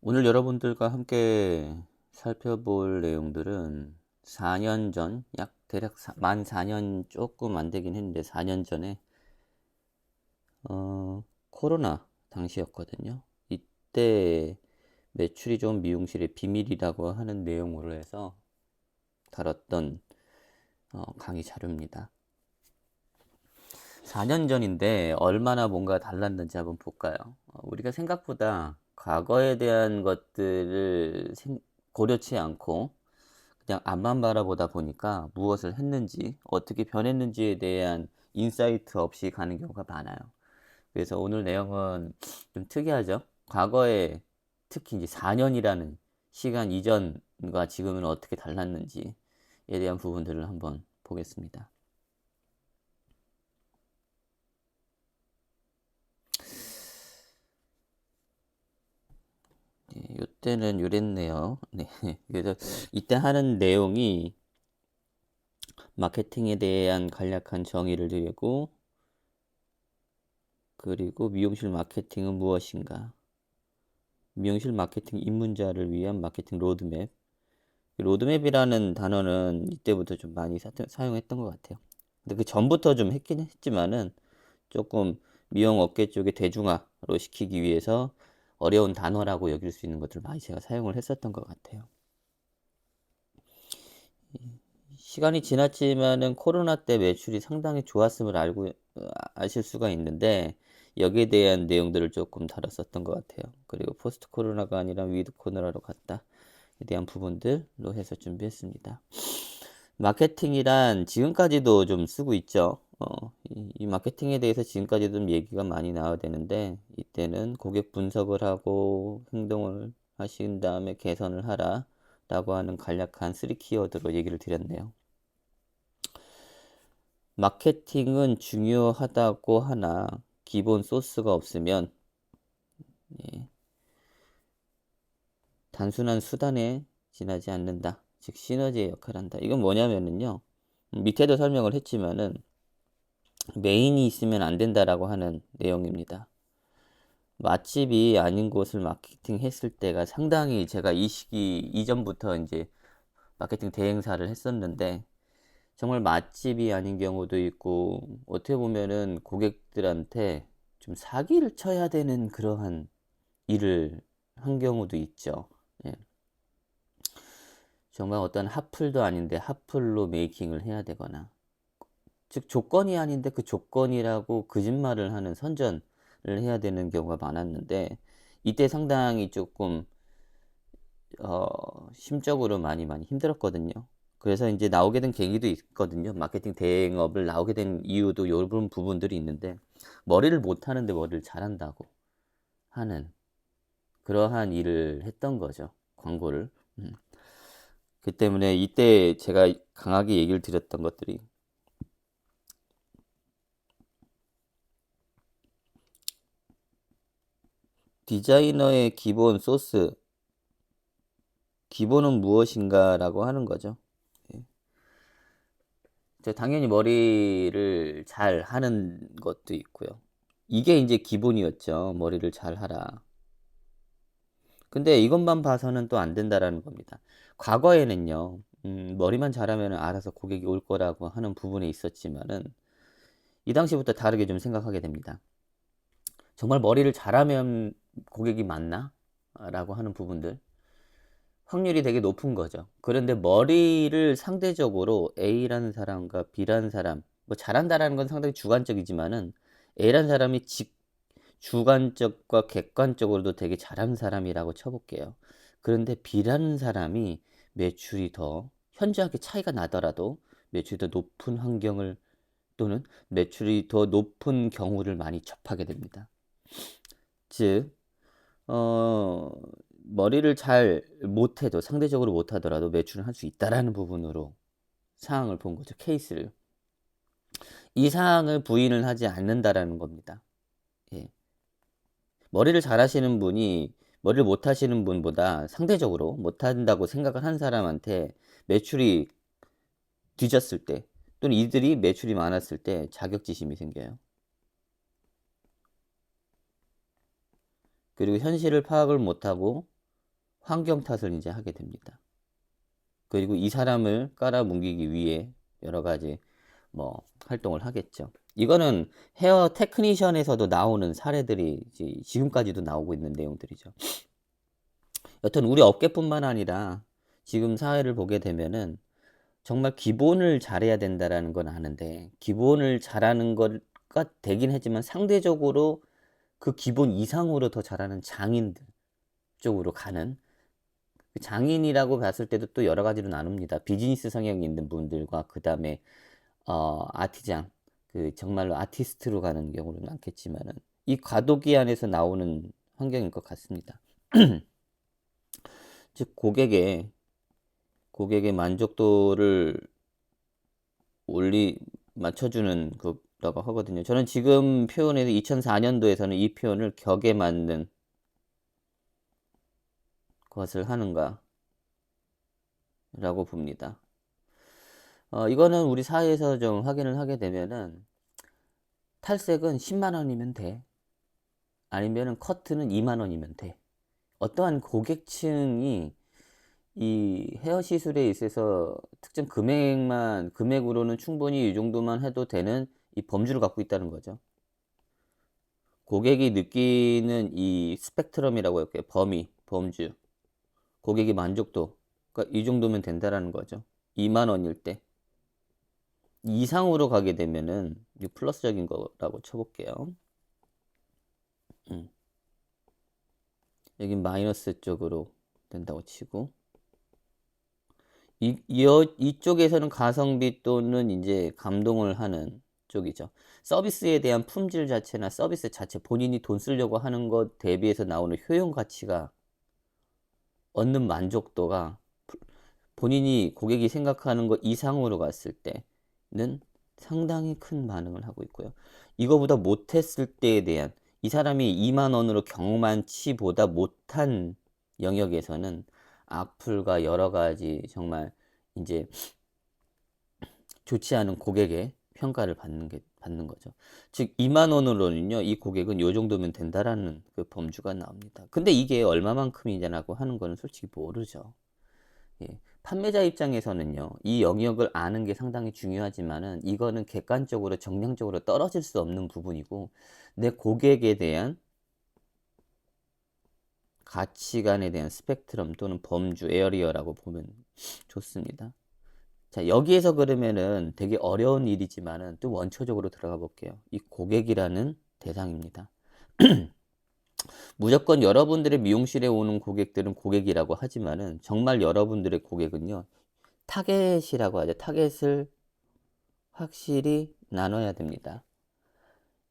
오늘 여러분들과 함께 살펴볼 내용들은 4년 전, 약 대략 만 4년 조금 안 되긴 했는데 4년 전에 코로나 당시였거든요. 이때 매출이 좀 미용실의 비밀이라고 하는 내용으로 해서 다뤘던 강의 자료입니다. 4년 전인데 얼마나 뭔가 달랐는지 한번 볼까요? 우리가 생각보다 과거에 대한 것들을 고려치 않고 그냥 앞만 바라보다 보니까 무엇을 했는지 어떻게 변했는지에 대한 인사이트 없이 가는 경우가 많아요. 그래서 오늘 내용은 좀 특이하죠. 과거에 특히 이제 4년이라는 시간 이전과 지금은 어떻게 달랐는지에 대한 부분들을 한번 보겠습니다. 네, 이때는 요랬네요. 네. 그래서 이때 하는 내용이 마케팅에 대한 간략한 정의를 드리고, 그리고 미용실 마케팅은 무엇인가? 미용실 마케팅 입문자를 위한 마케팅 로드맵. 로드맵이라는 단어는 이때부터 좀 많이 사용했던 것 같아요. 근데 그 전부터 좀 했긴 했지만은 조금 미용 업계 쪽에 대중화로 시키기 위해서 어려운 단어라고 여길 수 있는 것들을 많이 제가 사용을 했었던 것 같아요. 시간이 지났지만은 코로나 때 매출이 상당히 좋았음을 아실 수가 있는데 여기에 대한 내용들을 조금 다뤘었던 것 같아요. 그리고 포스트 코로나가 아니라 위드 코로나로 갔다에 대한 부분들로 해서 준비했습니다. 마케팅이란 지금까지도 좀 쓰고 있죠. 이 마케팅에 대해서 지금까지도 좀 얘기가 많이 나와야 되는데 이때는 고객 분석을 하고 행동을 하신 다음에 개선을 하라 라고 하는 간략한 3 키워드로 얘기를 드렸네요. 마케팅은 중요하다고 하나 기본 소스가 없으면 예, 단순한 수단에 지나지 않는다. 즉 시너지의 역할을 한다. 이건 뭐냐면은요. 밑에도 설명을 했지만은 메인이 있으면 안 된다라고 하는 내용입니다. 맛집이 아닌 곳을 마케팅 했을 때가 상당히 제가 이 시기 이전부터 이제 마케팅 대행사를 했었는데 정말 맛집이 아닌 경우도 있고 어떻게 보면은 고객들한테 좀 사기를 쳐야 되는 그러한 일을 한 경우도 있죠. 예. 정말 어떤 핫플도 아닌데 핫플로 메이킹을 해야 되거나 즉 조건이 아닌데 그 조건이라고 거짓말을 하는 선전을 해야 되는 경우가 많았는데 이때 상당히 조금 심적으로 많이 힘들었거든요. 그래서 이제 나오게 된 계기도 있거든요. 마케팅 대행업을 나오게 된 이유도 이런 부분들이 있는데 머리를 못 하는데 머리를 잘한다고 하는 그러한 일을 했던 거죠. 광고를. 그 때문에 이때 제가 강하게 얘기를 드렸던 것들이 디자이너의 기본 소스, 기본은 무엇인가라고 하는 거죠. 당연히 머리를 잘 하는 것도 있고요. 이게 이제 기본이었죠. 머리를 잘 하라. 근데 이것만 봐서는 또 안 된다라는 겁니다. 과거에는요, 머리만 잘하면 알아서 고객이 올 거라고 하는 부분에 있었지만은, 이 당시부터 다르게 좀 생각하게 됩니다. 정말 머리를 잘하면 고객이 많나? 라고 하는 부분들. 확률이 되게 높은 거죠. 그런데 머리를 상대적으로 A라는 사람과 B라는 사람, 뭐 잘한다라는 건 상당히 주관적이지만은 A라는 사람이 주관적과 객관적으로도 되게 잘하는 사람이라고 쳐볼게요. 그런데 B라는 사람이 매출이 더 현저하게 차이가 나더라도 매출이 더 높은 환경을 또는 매출이 더 높은 경우를 많이 접하게 됩니다. 즉, 어, 머리를 잘 못해도 상대적으로 못하더라도 매출을 할 수 있다라는 부분으로 사항을 본 거죠. 케이스를. 이 사항을 부인을 하지 않는다라는 겁니다. 예. 머리를 잘하시는 분이 머리를 못하시는 분보다 상대적으로 못한다고 생각을 한 사람한테 매출이 뒤졌을 때 또는 이들이 매출이 많았을 때 자격지심이 생겨요. 그리고 현실을 파악을 못하고 환경 탓을 이제 하게 됩니다. 그리고 이 사람을 깔아뭉개기 위해 여러 가지 뭐 활동을 하겠죠. 이거는 헤어 테크니션에서도 나오는 사례들이 지금까지도 나오고 있는 내용들이죠. 여튼 우리 업계뿐만 아니라 지금 사회를 보게 되면은 정말 기본을 잘해야 된다라는 건 아는데, 기본을 잘하는 거가 되긴 하지만 상대적으로 그 기본 이상으로 더 잘하는 장인들 쪽으로 가는, 장인이라고 봤을 때도 또 여러 가지로 나눕니다. 비즈니스 성향이 있는 분들과 그 다음에 아티장, 그 정말로 아티스트로 가는 경우는 많겠지만은 이 과도기 안에서 나오는 환경인 것 같습니다. 즉 고객의 만족도를 맞춰주는 거라고 하거든요. 저는 지금 표현에서 2004년도에서는 이 표현을 격에 맞는 것을 하는가 라고 봅니다. 이거는 우리 사회에서 좀 확인을 하게 되면은 탈색은 10만 원이면 돼. 아니면은 커트는 2만 원이면 돼. 어떠한 고객층이 이 헤어 시술에 있어서 특정 금액으로는 충분히 이 정도만 해도 되는 이 범주를 갖고 있다는 거죠. 고객이 느끼는 이 스펙트럼이라고 할게요. 범주. 고객의 만족도. 그러니까 이 정도면 된다라는 거죠. 2만 원일 때. 이상으로 가게 되면은 이 플러스적인 거라고 쳐볼게요. 여긴 마이너스 쪽으로 된다고 치고. 이쪽에서는 가성비 또는 이제 감동을 하는 쪽이죠. 서비스에 대한 품질 자체나 서비스 자체, 본인이 돈 쓰려고 하는 것 대비해서 나오는 효용 가치가 얻는 만족도가 본인이 고객이 생각하는 것 이상으로 갔을 때는 상당히 큰 반응을 하고 있고요. 이거보다 못했을 때에 대한, 이 사람이 2만 원으로 경험치보다 못한 영역에서는 악플과 여러 가지 정말 이제 좋지 않은 고객의 평가를 받는 거죠. 즉 2만 원으로는요, 이 고객은 요 정도면 된다라는 그 범주가 나옵니다. 근데 이게 얼마만큼이냐라고 하는 거는 솔직히 모르죠. 예. 판매자 입장에서는요, 이 영역을 아는 게 상당히 중요하지만은 이거는 객관적으로 정량적으로 떨어질 수 없는 부분이고, 내 고객에 대한 가치관에 대한 스펙트럼 또는 범주, 에어리어라고 보면 좋습니다. 자, 여기에서 그러면은 되게 어려운 일이지만은 또 원초적으로 들어가 볼게요. 이 고객이라는 대상입니다. 무조건 여러분들의 미용실에 오는 고객들은 고객이라고 하지만은 정말 여러분들의 고객은요, 타겟이라고 하죠. 타겟을 확실히 나눠야 됩니다.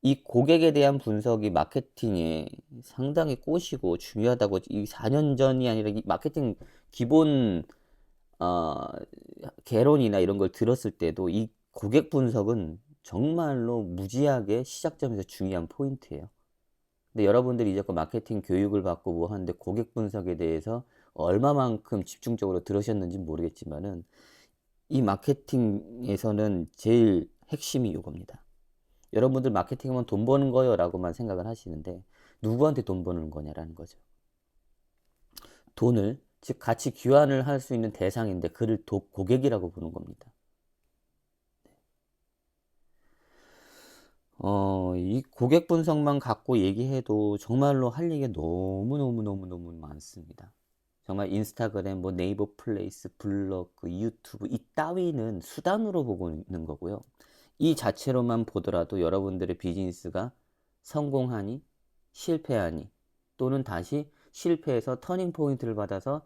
이 고객에 대한 분석이 마케팅에 상당히 꽃이고 중요하다고, 이 4년 전이 아니라 이 마케팅 기본 개론이나 이런 걸 들었을 때도 이 고객 분석은 정말로 무지하게 시작점에서 중요한 포인트예요. 근데 여러분들이 이제껏 마케팅 교육을 받고 뭐 하는데 고객 분석에 대해서 얼마만큼 집중적으로 들으셨는지 모르겠지만은 이 마케팅에서는 제일 핵심이 이겁니다. 여러분들 마케팅하면 돈 버는 거요 라고만 생각을 하시는데 누구한테 돈 버는 거냐라는 거죠. 돈을, 즉 같이 교환을 할 수 있는 대상인데 그를 고객이라고 보는 겁니다. 이 고객 분석만 갖고 얘기해도 정말로 할 얘기가 너무너무너무너무 많습니다. 정말 인스타그램, 뭐 네이버 플레이스, 블로그, 유튜브 이 따위는 수단으로 보고 있는 거고요. 이 자체로만 보더라도 여러분들의 비즈니스가 성공하니, 실패하니, 또는 다시 실패해서 터닝 포인트를 받아서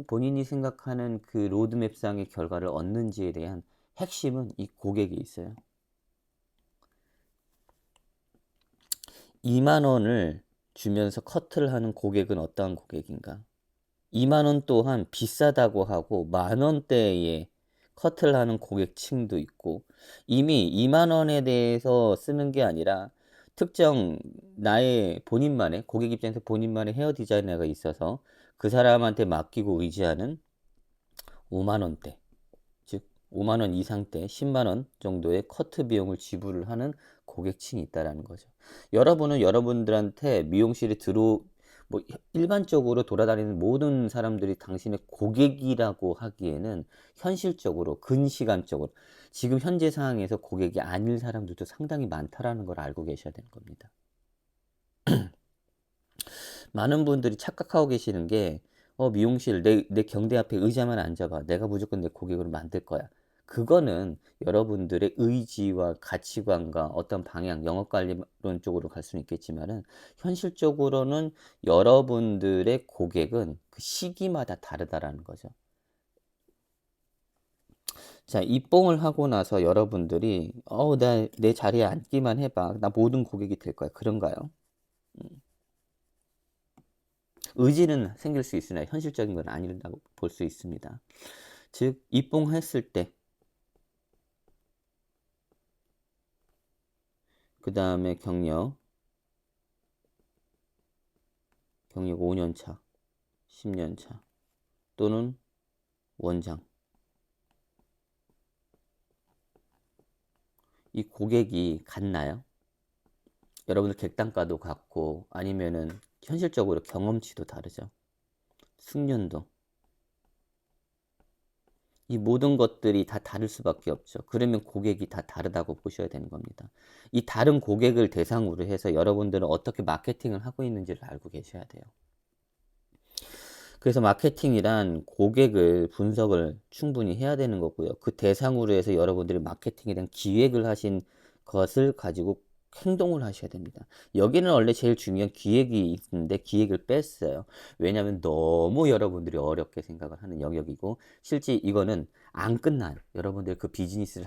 본인이 생각하는 그 로드맵상의 결과를 얻는지에 대한 핵심은 이 고객에 있어요. 2만 원을 주면서 커트를 하는 고객은 어떠한 고객인가? 2만 원 또한 비싸다고 하고 만 원대에 커트를 하는 고객층도 있고, 이미 2만 원에 대해서 쓰는 게 아니라 특정 나의 본인만의, 고객 입장에서 본인만의 헤어 디자이너가 있어서 그 사람한테 맡기고 의지하는 5만 원대, 즉 5만 원 이상대 10만 원 정도의 커트 비용을 지불을 하는 고객층이 있다라는 거죠. 여러분은 여러분들한테 뭐 일반적으로 돌아다니는 모든 사람들이 당신의 고객이라고 하기에는 현실적으로 근시간적으로 지금 현재 상황에서 고객이 아닐 사람들도 상당히 많다라는 걸 알고 계셔야 되는 겁니다. 많은 분들이 착각하고 계시는 게 미용실 내 경대 앞에 의자만 앉아봐. 내가 무조건 내 고객으로 만들 거야. 그거는 여러분들의 의지와 가치관과 어떤 방향, 영업관리론 쪽으로 갈 수는 있겠지만은 현실적으로는 여러분들의 고객은 그 시기마다 다르다라는 거죠. 자, 입봉을 하고 나서 여러분들이 내 자리에 앉기만 해봐. 나 모든 고객이 될 거야. 그런가요? 의지는 생길 수 있으나 현실적인 건 아니라고 볼 수 있습니다. 즉 입봉했을 때 그 다음에 경력 5년차, 10년차 또는 원장 이 고객이 같나요? 여러분들 객단가도 같고 아니면은 현실적으로 경험치도 다르죠. 숙련도 이 모든 것들이 다 다를 수밖에 없죠. 그러면 고객이 다 다르다고 보셔야 되는 겁니다. 이 다른 고객을 대상으로 해서 여러분들은 어떻게 마케팅을 하고 있는지를 알고 계셔야 돼요. 그래서 마케팅이란 고객을 분석을 충분히 해야 되는 거고요. 그 대상으로 해서 여러분들이 마케팅에 대한 기획을 하신 것을 가지고 행동을 하셔야 됩니다. 여기는 원래 제일 중요한 기획이 있는데 기획을 뺐어요. 왜냐하면 너무 여러분들이 어렵게 생각을 하는 영역이고 실제 이거는 안 끝나요. 여러분들 그 비즈니스를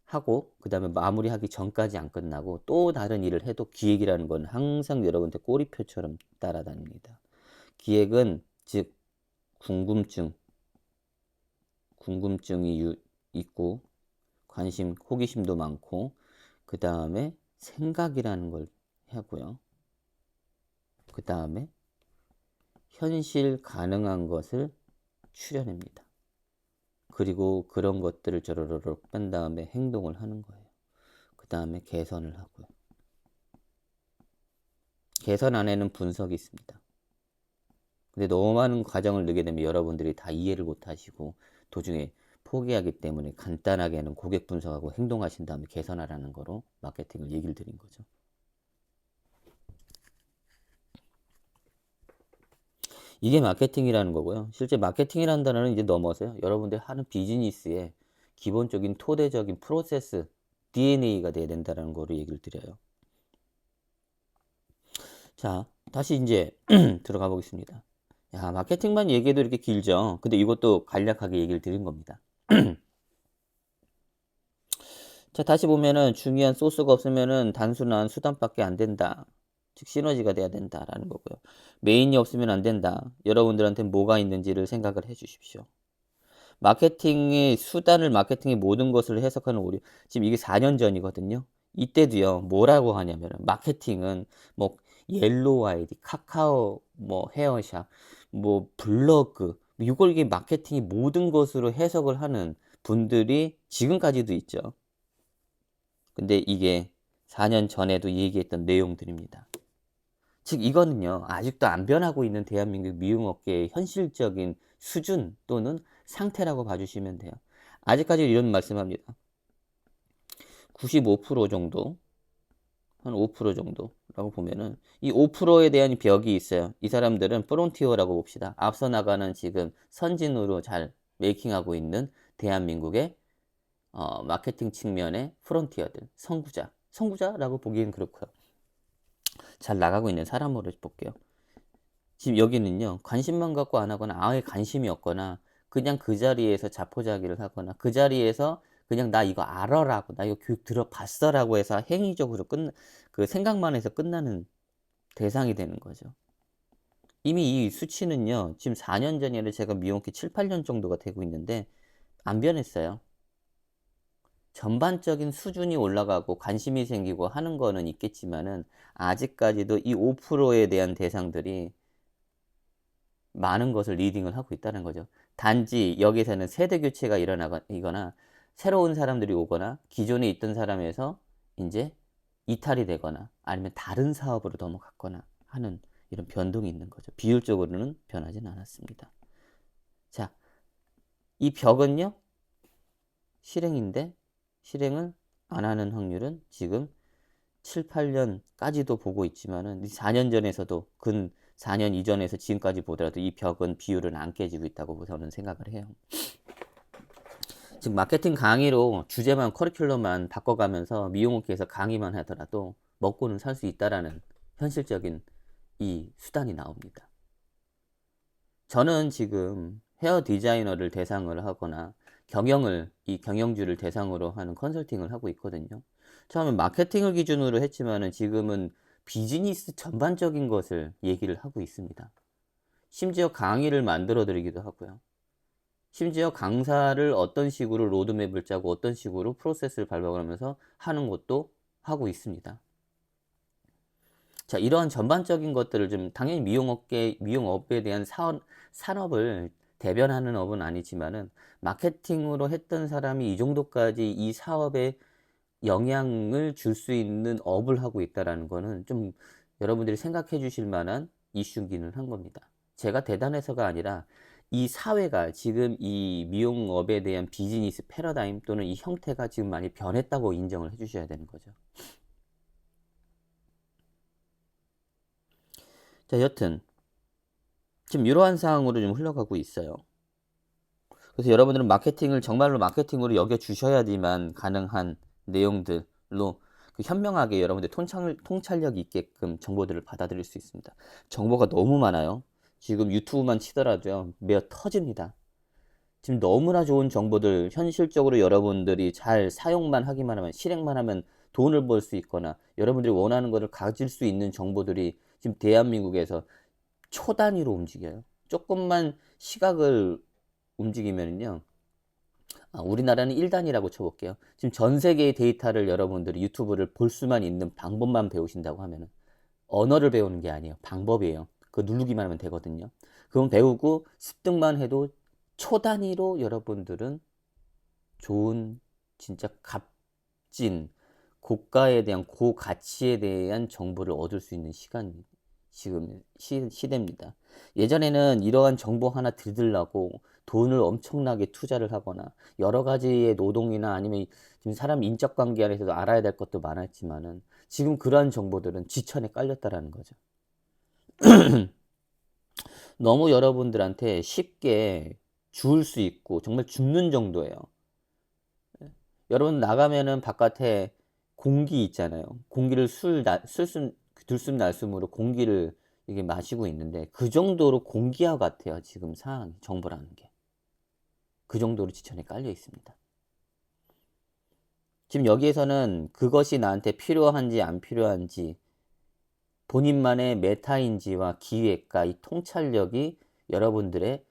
하고 그 다음에 마무리하기 전까지 안 끝나고 또 다른 일을 해도 기획이라는 건 항상 여러분들 꼬리표처럼 따라다닙니다. 기획은 즉 궁금증이 있고 관심, 호기심도 많고 그 다음에 생각이라는 걸 하고요. 그 다음에 현실 가능한 것을 추려냅니다. 그리고 그런 것들을 저러르륵 뺀 다음에 행동을 하는 거예요. 그 다음에 개선을 하고요. 개선 안에는 분석이 있습니다. 근데 너무 많은 과정을 넣게 되면 여러분들이 다 이해를 못 하시고 도중에 포기하기 때문에 간단하게는 고객 분석하고 행동하신 다음에 개선하라는 거로 마케팅을 얘기를 드린 거죠. 이게 마케팅이라는 거고요. 실제 마케팅이라는 단어는 이제 넘어서요. 여러분들 하는 비즈니스의 기본적인 토대적인 프로세스, DNA가 돼야 된다는 거로 얘기를 드려요. 자, 다시 이제 들어가 보겠습니다. 야, 마케팅만 얘기해도 이렇게 길죠. 근데 이것도 간략하게 얘기를 드린 겁니다. 자, 다시 보면은 중요한 소스가 없으면은 단순한 수단밖에 안 된다. 즉 시너지가 돼야 된다라는 거고요. 메인이 없으면 안 된다. 여러분들한테 뭐가 있는지를 생각을 해 주십시오. 마케팅의 수단을 마케팅의 모든 것을 해석하는 우리 지금 이게 4년 전이거든요. 이때도요. 뭐라고 하냐면 마케팅은 뭐 옐로우 아이디, 카카오 뭐 헤어샵, 뭐 블로그 이걸 이게 마케팅이 모든 것으로 해석을 하는 분들이 지금까지도 있죠. 근데 이게 4년 전에도 얘기했던 내용들입니다. 즉 이거는요. 아직도 안 변하고 있는 대한민국 미용업계의 현실적인 수준 또는 상태라고 봐주시면 돼요. 아직까지 이런 말씀합니다. 95% 정도, 한 5% 정도라고 보면은 이 5%에 대한 벽이 있어요. 이 사람들은 프론티어라고 봅시다. 앞서 나가는 지금 선진으로 잘 메이킹하고 있는 대한민국의 마케팅 측면의 프론티어들, 선구자라고 보기엔 그렇고요. 잘 나가고 있는 사람으로 볼게요. 지금 여기는요, 관심만 갖고 안 하거나 아예 관심이 없거나 그냥 그 자리에서 자포자기를 하거나 그 자리에서 그냥 나 이거 알아라고 나 이거 교육 들어봤어라고 해서 행위적으로 그 생각만 해서 끝나는 대상이 되는 거죠. 이미 이 수치는요, 지금 4년 전이 아니라 제가 미용기 7, 8년 정도가 되고 있는데 안 변했어요. 전반적인 수준이 올라가고 관심이 생기고 하는 거는 있겠지만은 아직까지도 이 5%에 대한 대상들이 많은 것을 리딩을 하고 있다는 거죠. 단지 여기서는 세대 교체가 일어나거나 새로운 사람들이 오거나 기존에 있던 사람에서 이제 이탈이 되거나 아니면 다른 사업으로 넘어갔거나 하는 이런 변동이 있는 거죠. 비율적으로는 변하지는 않았습니다. 자, 이 벽은요, 실행인데 실행을 안 하는 확률은 지금 7, 8년까지도 보고 있지만은 4년 전에서도 근 4년 이전에서 지금까지 보더라도 이 벽은 비율은 안 깨지고 있다고 저는 생각을 해요. 지금 마케팅 강의로 주제만 커리큘럼만 바꿔가면서 미용업계에서 강의만 하더라도 먹고는 살 수 있다라는 현실적인 이 수단이 나옵니다. 저는 지금 헤어 디자이너를 대상으로 하거나 이 경영주를 대상으로 하는 컨설팅을 하고 있거든요. 처음에 마케팅을 기준으로 했지만은 지금은 비즈니스 전반적인 것을 얘기를 하고 있습니다. 심지어 강의를 만들어 드리기도 하고요. 심지어 강사를 어떤 식으로 로드맵을 짜고 어떤 식으로 프로세스를 밟아가면서 하는 것도 하고 있습니다. 자, 이러한 전반적인 것들을 좀 당연히 미용업에 대한 산업을 대변하는 업은 아니지만은 마케팅으로 했던 사람이 이 정도까지 이 사업에 영향을 줄 수 있는 업을 하고 있다라는 거는 좀 여러분들이 생각해 주실 만한 이슈기는 한 겁니다. 제가 대단해서가 아니라 이 사회가 지금 이 미용업에 대한 비즈니스 패러다임 또는 이 형태가 지금 많이 변했다고 인정을 해 주셔야 되는 거죠. 자, 여튼 지금 이러한 상황으로 좀 흘러가고 있어요. 그래서 여러분들은 마케팅을 정말로 마케팅으로 여겨 주셔야지만 가능한 내용들로 현명하게 여러분들 통찰력 있게끔 정보들을 받아들일 수 있습니다. 정보가 너무 많아요. 지금 유튜브만 치더라도요, 메어 터집니다. 지금 너무나 좋은 정보들, 현실적으로 여러분들이 잘 사용만 하기만 하면, 실행만 하면 돈을 벌 수 있거나 여러분들이 원하는 것을 가질 수 있는 정보들이 지금 대한민국에서 초 단위로 움직여요. 조금만 시각을 움직이면요, 우리나라는 1단이라고 쳐볼게요. 지금 전 세계의 데이터를 여러분들이 유튜브를 볼 수만 있는 방법만 배우신다고 하면은 언어를 배우는 게 아니에요. 방법이에요. 그거 누르기만 하면 되거든요. 그건 배우고 습득만 해도 초 단위로 여러분들은 좋은 진짜 값진 고가에 대한 고가치에 대한 정보를 얻을 수 있는 지금 시대입니다. 예전에는 이러한 정보 하나 들으려고 돈을 엄청나게 투자를 하거나 여러 가지의 노동이나 아니면 지금 사람 인적 관계 안에서도 알아야 될 것도 많았지만은 지금 그러한 정보들은 지천에 깔렸다라는 거죠. 너무 여러분들한테 쉽게 주울 수 있고 정말 죽는 정도예요. 여러분 나가면은 바깥에 공기 있잖아요. 공기를 들숨 날숨으로 공기를 이게 마시고 있는데 그 정도로 공기와 같아요. 지금 상황 정보라는 게. 그 정도로 지천에 깔려 있습니다. 지금 여기에서는 그것이 나한테 필요한지 안 필요한지 본인만의 메타인지와 기획과 이 통찰력이 여러분들의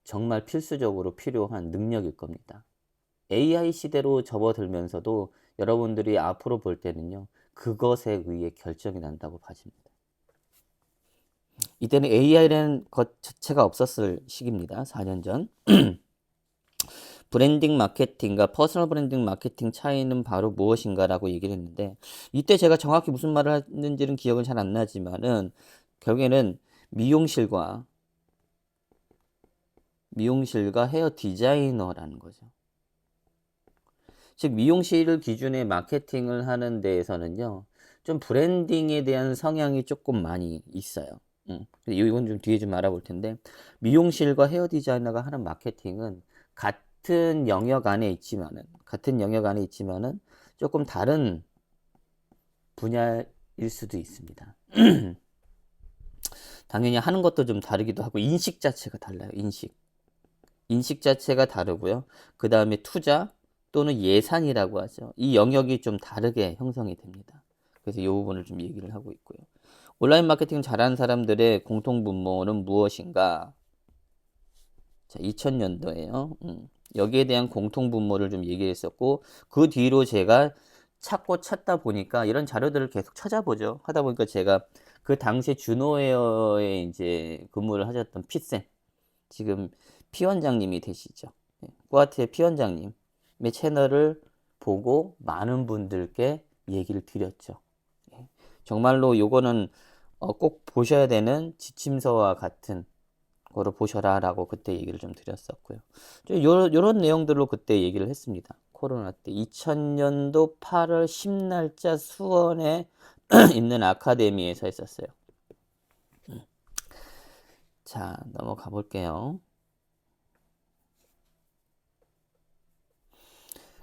정말 필수적으로 필요한 능력일 겁니다. AI 시대로 접어들면서도 여러분들이 앞으로 볼 때는요, 그것에 의해 결정이 난다고 봐집니다. 이때는 AI라는 것 자체가 없었을 시기입니다. 4년 전. 브랜딩 마케팅과 퍼스널 브랜딩 마케팅 차이는 바로 무엇인가라고 얘기를 했는데, 이때 제가 정확히 무슨 말을 했는지는 기억은 잘 안 나지만은 결국에는 미용실과 헤어 디자이너라는 거죠. 즉 미용실 기준의 마케팅을 하는 데에서는요, 좀 브랜딩에 대한 성향이 조금 많이 있어요. 이건 좀 뒤에 좀 알아볼 텐데, 미용실과 헤어 디자이너가 하는 마케팅은 같은 영역 안에 있지만은 조금 다른 분야일 수도 있습니다. 당연히 하는 것도 좀 다르기도 하고 인식 자체가 달라요. 인식 자체가 다르고요. 그 다음에 투자 또는 예산이라고 하죠. 이 영역이 좀 다르게 형성이 됩니다. 그래서 이 부분을 좀 얘기를 하고 있고요. 온라인 마케팅 잘하는 사람들의 공통분모는 무엇인가? 자, 2000년도에요. 여기에 대한 공통분모를 좀 얘기했었고, 그 뒤로 제가 찾다 보니까 이런 자료들을 계속 찾아보죠. 하다 보니까 제가 그 당시에 준호헤어에 이제 근무를 하셨던 피쌤, 지금 피원장님이 되시죠. 꾸아트의 피원장님의 채널을 보고 많은 분들께 얘기를 드렸죠. 정말로 요거는 꼭 보셔야 되는 지침서와 같은 거로 보셔라 라고 그때 얘기를 좀 드렸었고요. 요런 내용들로 그때 얘기를 했습니다. 코로나 때 2000년도 8월 10날짜 수원에 있는 아카데미에서 했었어요. 자, 넘어가 볼게요.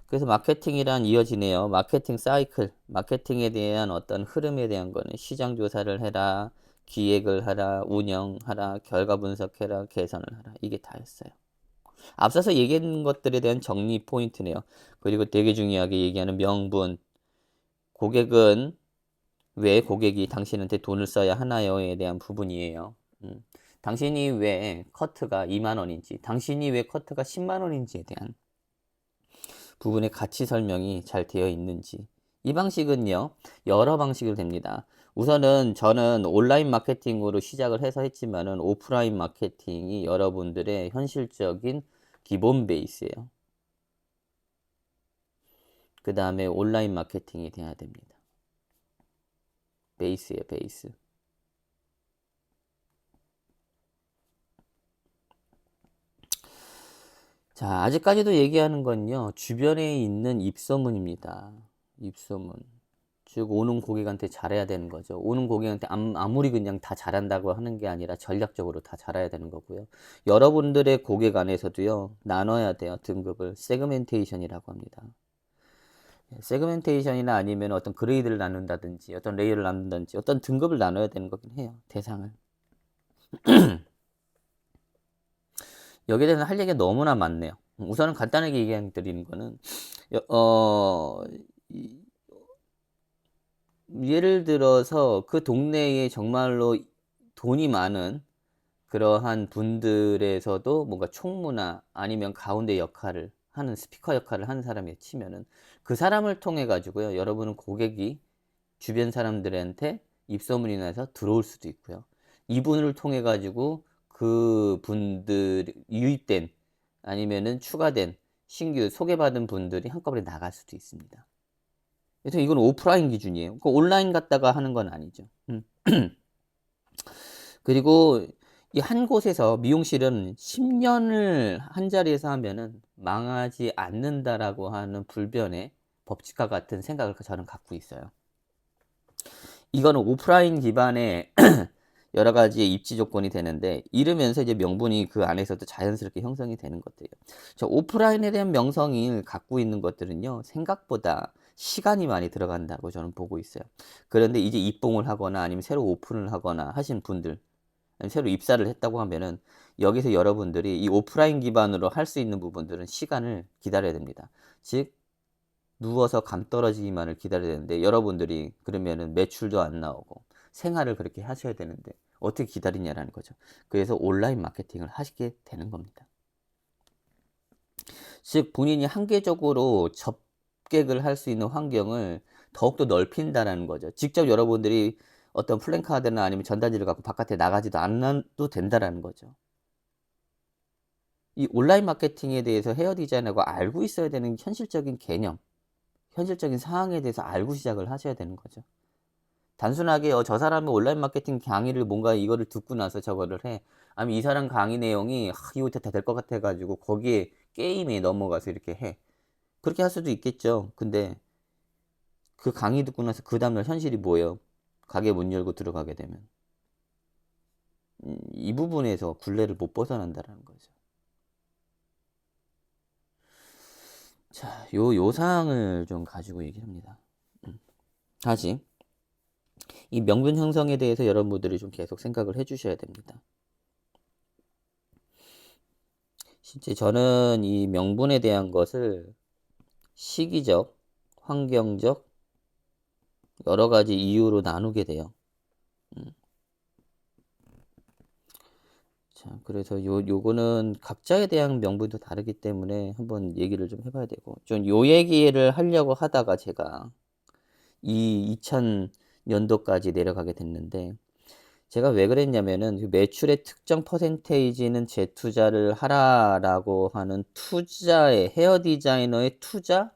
그래서 마케팅이란 이어지네요. 마케팅 사이클, 마케팅에 대한 어떤 흐름에 대한 거는 시장 조사를 해라, 기획을 하라, 운영하라, 결과 분석해라, 개선을 하라. 이게 다였어요. 앞서서 얘기한 것들에 대한 정리 포인트네요. 그리고 되게 중요하게 얘기하는 명분. 고객은 왜 고객이 당신한테 돈을 써야 하나요에 대한 부분이에요. 당신이 왜 커트가 2만 원인지, 당신이 왜 커트가 10만 원인지에 대한 부분의 가치 설명이 잘 되어 있는지. 이 방식은요, 여러 방식으로 됩니다. 우선은 저는 온라인 마케팅으로 시작을 해서 했지만은 오프라인 마케팅이 여러분들의 현실적인 기본 베이스예요. 그 다음에 온라인 마케팅이 돼야 됩니다. 베이스예요, 베이스. 자, 아직까지도 얘기하는 건요, 주변에 있는 입소문입니다. 입소문. 즉, 오는 고객한테 잘해야 되는 거죠. 오는 고객한테 아무리 그냥 다 잘한다고 하는 게 아니라 전략적으로 다 잘해야 되는 거고요. 여러분들의 고객 안에서도요, 나눠야 돼요, 등급을. 세그멘테이션이라고 합니다. 세그멘테이션이나 아니면 어떤 그레이드를 나눈다든지, 어떤 레이어를 나눈다든지, 어떤 등급을 나눠야 되는 거긴 해요, 대상을. 여기에 대해서 할 얘기가 너무나 많네요. 우선은 간단하게 얘기 드리는 거는, 어, 예를 들어서 그 동네에 정말로 돈이 많은 그러한 분들에서도 뭔가 총무나 아니면 가운데 역할을 하는 스피커 역할을 하는 사람이 치면은 그 사람을 통해 가지고요, 여러분은 고객이 주변 사람들한테 입소문이 나서 들어올 수도 있고요. 이분을 통해 가지고 그 분들 유입된 아니면은 추가된 신규 소개받은 분들이 한꺼번에 나갈 수도 있습니다. 그래서 이건 오프라인 기준이에요. 그 온라인 갔다가 하는 건 아니죠. 그리고 이 한 곳에서 미용실은 10년을 한 자리에서 하면은 망하지 않는다라고 하는 불변의 법칙과 같은 생각을 저는 갖고 있어요. 이거는 오프라인 기반의 여러 가지의 입지 조건이 되는데, 이러면서 이제 명분이 그 안에서도 자연스럽게 형성이 되는 것들이에요. 저 오프라인에 대한 명성을 갖고 있는 것들은요, 생각보다 시간이 많이 들어간다고 저는 보고 있어요. 그런데 이제 입봉을 하거나 아니면 새로 오픈을 하거나 하신 분들, 아니면 새로 입사를 했다고 하면은 여기서 여러분들이 이 오프라인 기반으로 할 수 있는 부분들은 시간을 기다려야 됩니다. 즉, 누워서 감 떨어지기만을 기다려야 되는데, 여러분들이 그러면은 매출도 안 나오고 생활을 그렇게 하셔야 되는데 어떻게 기다리냐라는 거죠. 그래서 온라인 마케팅을 하시게 되는 겁니다. 즉, 본인이 한계적으로 접객을 할 수 있는 환경을 더욱더 넓힌다라는 거죠. 직접 여러분들이 어떤 플랜카드나 아니면 전단지를 갖고 바깥에 나가지도 않아도 된다라는 거죠. 이 온라인 마케팅에 대해서 헤어 디자인하고 알고 있어야 되는 현실적인 개념, 현실적인 상황에 대해서 알고 시작을 하셔야 되는 거죠. 단순하게 저 사람이 온라인 마케팅 강의를 뭔가 이거를 듣고 나서 저거를 해. 아니면 이 사람 강의 내용이 이거 다 될 것 같아 가지고 거기에 게임에 넘어가서 이렇게 해. 그렇게 할 수도 있겠죠. 근데 그 강의 듣고 나서 그 다음날 현실이 뭐예요? 가게 문 열고 들어가게 되면 이 부분에서 굴레를 못 벗어난다라는 거죠. 자, 요 사항을 좀 가지고 얘기를 합니다. 다시 이 명분 형성에 대해서 여러분들이 좀 계속 생각을 해 주셔야 됩니다. 실제 저는 이 명분에 대한 것을 시기적, 환경적 여러 가지 이유로 나누게 돼요. 자, 그래서 요거는 각자에 대한 명분도 다르기 때문에 한번 얘기를 좀 해봐야 되고, 좀 요 얘기를 하려고 하다가 제가 이 2000년도까지 내려가게 됐는데, 제가 왜 그랬냐면은 그 매출의 특정 퍼센테이지는 재투자를 하라라고 하는 투자의 헤어 디자이너의 투자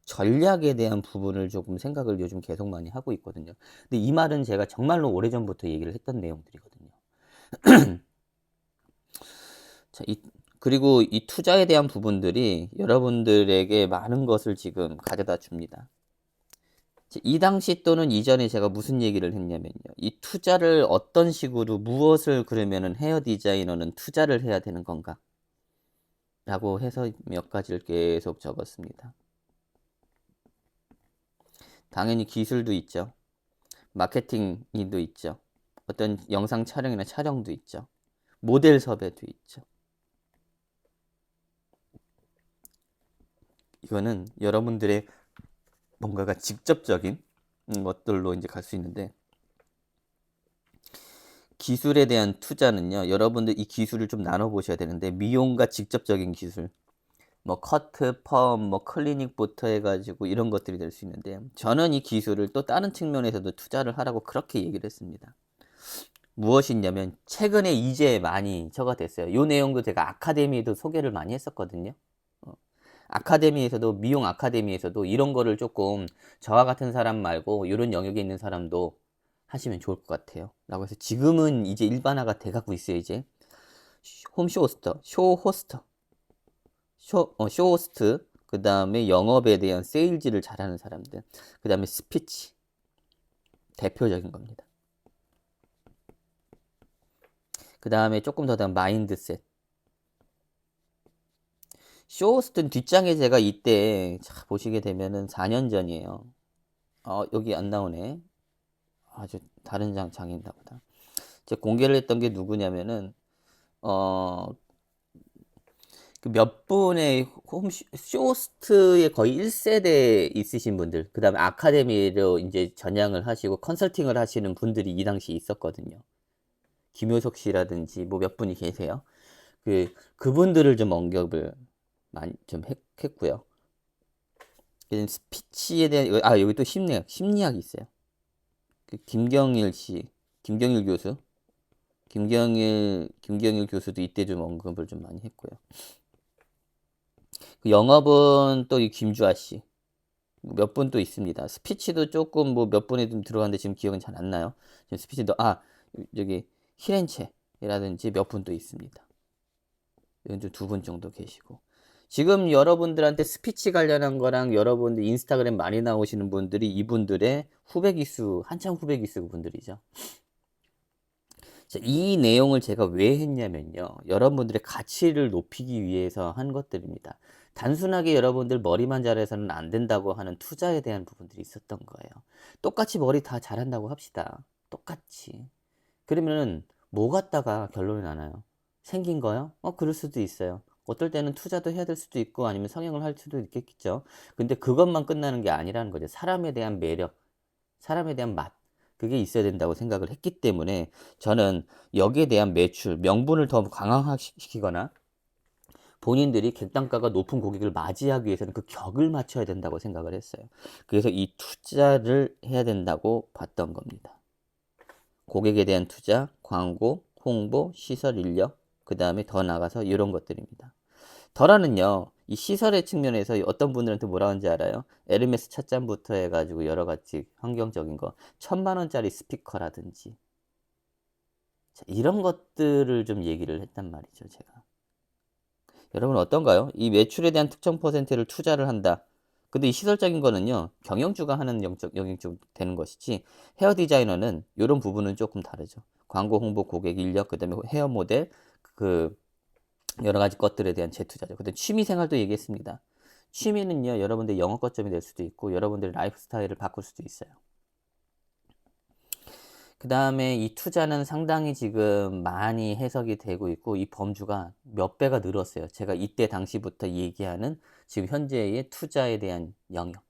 전략에 대한 부분을 조금 생각을 요즘 계속 많이 하고 있거든요. 근데 이 말은 제가 정말로 오래전부터 얘기를 했던 내용들이거든요. 자, 그리고 이 투자에 대한 부분들이 여러분들에게 많은 것을 지금 가져다 줍니다. 이 당시 또는 이전에 제가 무슨 얘기를 했냐면요. 이 투자를 어떤 식으로 무엇을 그러면은 헤어 디자이너는 투자를 해야 되는 건가? 라고 해서 몇 가지를 계속 적었습니다. 당연히 기술도 있죠. 마케팅도 있죠. 어떤 영상 촬영이나 촬영도 있죠. 모델 섭외도 있죠. 이거는 여러분들의 뭔가가 직접적인 것들로 이제 갈 수 있는데, 기술에 대한 투자는요, 여러분들 이 기술을 좀 나눠 보셔야 되는데, 미용과 직접적인 기술, 뭐 커트, 펌, 뭐 클리닉부터 해가지고 이런 것들이 될 수 있는데, 저는 이 기술을 또 다른 측면에서도 투자를 하라고 그렇게 얘기를 했습니다. 무엇이냐면 최근에 이제 많이 저가 됐어요. 이 내용도 제가 아카데미에도 소개를 많이 했었거든요. 아카데미에서도, 미용 아카데미에서도 이런 거를 조금 저와 같은 사람 말고 이런 영역에 있는 사람도 하시면 좋을 것 같아요. 라고 해서 지금은 이제 일반화가 돼가고 있어요. 이제 홈쇼호스터, 쇼호스트, 그 다음에 영업에 대한 세일즈를 잘하는 사람들, 그 다음에 스피치, 대표적인 겁니다. 그 다음에 조금 더 마인드셋. 쇼호스트는 뒷장에 제가 이때 보시게 되면은 4년 전이에요. 여기 안 나오네. 아주 다른 장인가 보다. 제가 공개를 했던 게 누구냐면은 그 몇 분의 쇼호스트의 거의 1세대 있으신 분들, 그 다음에 아카데미로 이제 전향을 하시고 컨설팅을 하시는 분들이 이 당시 있었거든요. 김효석 씨라든지 뭐 몇 분이 계세요. 그분들을 좀 언급을 많이 좀 했고요. 스피치에 대한, 여기 또 심리학이 있어요. 김경일 씨, 김경일 교수, 김경일 교수도 이때 좀 언급을 좀 많이 했고요. 영업은 또 이 김주아 씨, 몇 분 또 있습니다. 스피치도 조금 뭐 몇 분이 좀 들어갔는데 지금 기억은 잘 안 나요. 지금 스피치도, 여기 히렌체라든지 몇 분 또 있습니다. 이건 좀 2분 정도 계시고. 지금 여러분들한테 스피치 관련한 거랑 여러분들 인스타그램 많이 나오시는 분들이 이분들의 후배 기수, 한참 후배 기수 분들이죠. 자, 이 내용을 제가 왜 했냐면요. 여러분들의 가치를 높이기 위해서 한 것들입니다. 단순하게 여러분들 머리만 잘해서는 안 된다고 하는 투자에 대한 부분들이 있었던 거예요. 똑같이 머리 다 잘한다고 합시다. 똑같이. 그러면은 뭐 갖다가 결론이 나나요? 생긴 거요? 그럴 수도 있어요. 어떨 때는 투자도 해야 될 수도 있고 아니면 성형을 할 수도 있겠죠. 근데 그것만 끝나는 게 아니라는 거죠. 사람에 대한 매력, 사람에 대한 맛, 그게 있어야 된다고 생각을 했기 때문에 저는 여기에 대한 매출, 명분을 더 강화시키거나 본인들이 객단가가 높은 고객을 맞이하기 위해서는 그 격을 맞춰야 된다고 생각을 했어요. 그래서 이 투자를 해야 된다고 봤던 겁니다. 고객에 대한 투자, 광고, 홍보, 시설 인력, 그 다음에 더 나가서 이런 것들입니다. 더라는요, 이 시설의 측면에서 어떤 분들한테 뭐라 하는지 알아요? 에르메스 찻잔부터 해가지고 여러 가지 환경적인 거, 1,000만 원짜리 스피커라든지. 자, 이런 것들을 좀 얘기를 했단 말이죠, 제가. 여러분 어떤가요? 이 매출에 대한 특정 퍼센트를 투자를 한다. 근데 이 시설적인 거는요, 경영주가 하는 영역 되는 것이지, 헤어 디자이너는 이런 부분은 조금 다르죠. 광고, 홍보, 고객 인력, 그 다음에 헤어 모델, 그 여러 가지 것들에 대한 재투자죠. 근데 취미 생활도 얘기했습니다. 취미는요, 여러분들 영업 거점이 될 수도 있고, 여러분들의 라이프 스타일을 바꿀 수도 있어요. 그 다음에 이 투자는 상당히 지금 많이 해석이 되고 있고, 이 범주가 몇 배가 늘었어요. 제가 이때 당시부터 얘기하는 지금 현재의 투자에 대한 영역.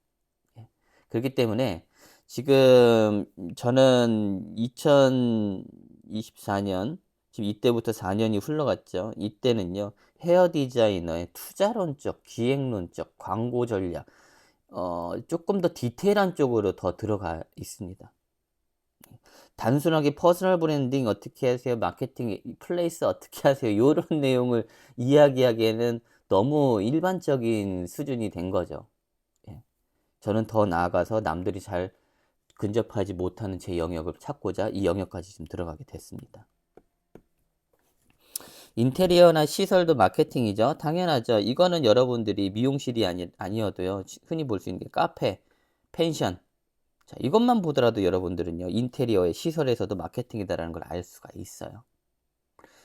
예. 그렇기 때문에 지금 저는 2024년, 지금 이때부터 4년이 흘러갔죠. 이때는요, 헤어 디자이너의 투자론적, 기획론적, 광고 전략, 조금 더 디테일한 쪽으로 더 들어가 있습니다. 단순하게 퍼스널 브랜딩 어떻게 하세요? 마케팅 플레이스 어떻게 하세요? 이런 내용을 이야기하기에는 너무 일반적인 수준이 된 거죠. 예. 저는 더 나아가서 남들이 잘 근접하지 못하는 제 영역을 찾고자 이 영역까지 좀 들어가게 됐습니다. 인테리어나 시설도 마케팅이죠. 당연하죠. 이거는 여러분들이 미용실이 아니어도요. 흔히 볼 수 있는 게 카페, 펜션. 자, 이것만 보더라도 여러분들은요. 인테리어의 시설에서도 마케팅이다라는 걸 알 수가 있어요.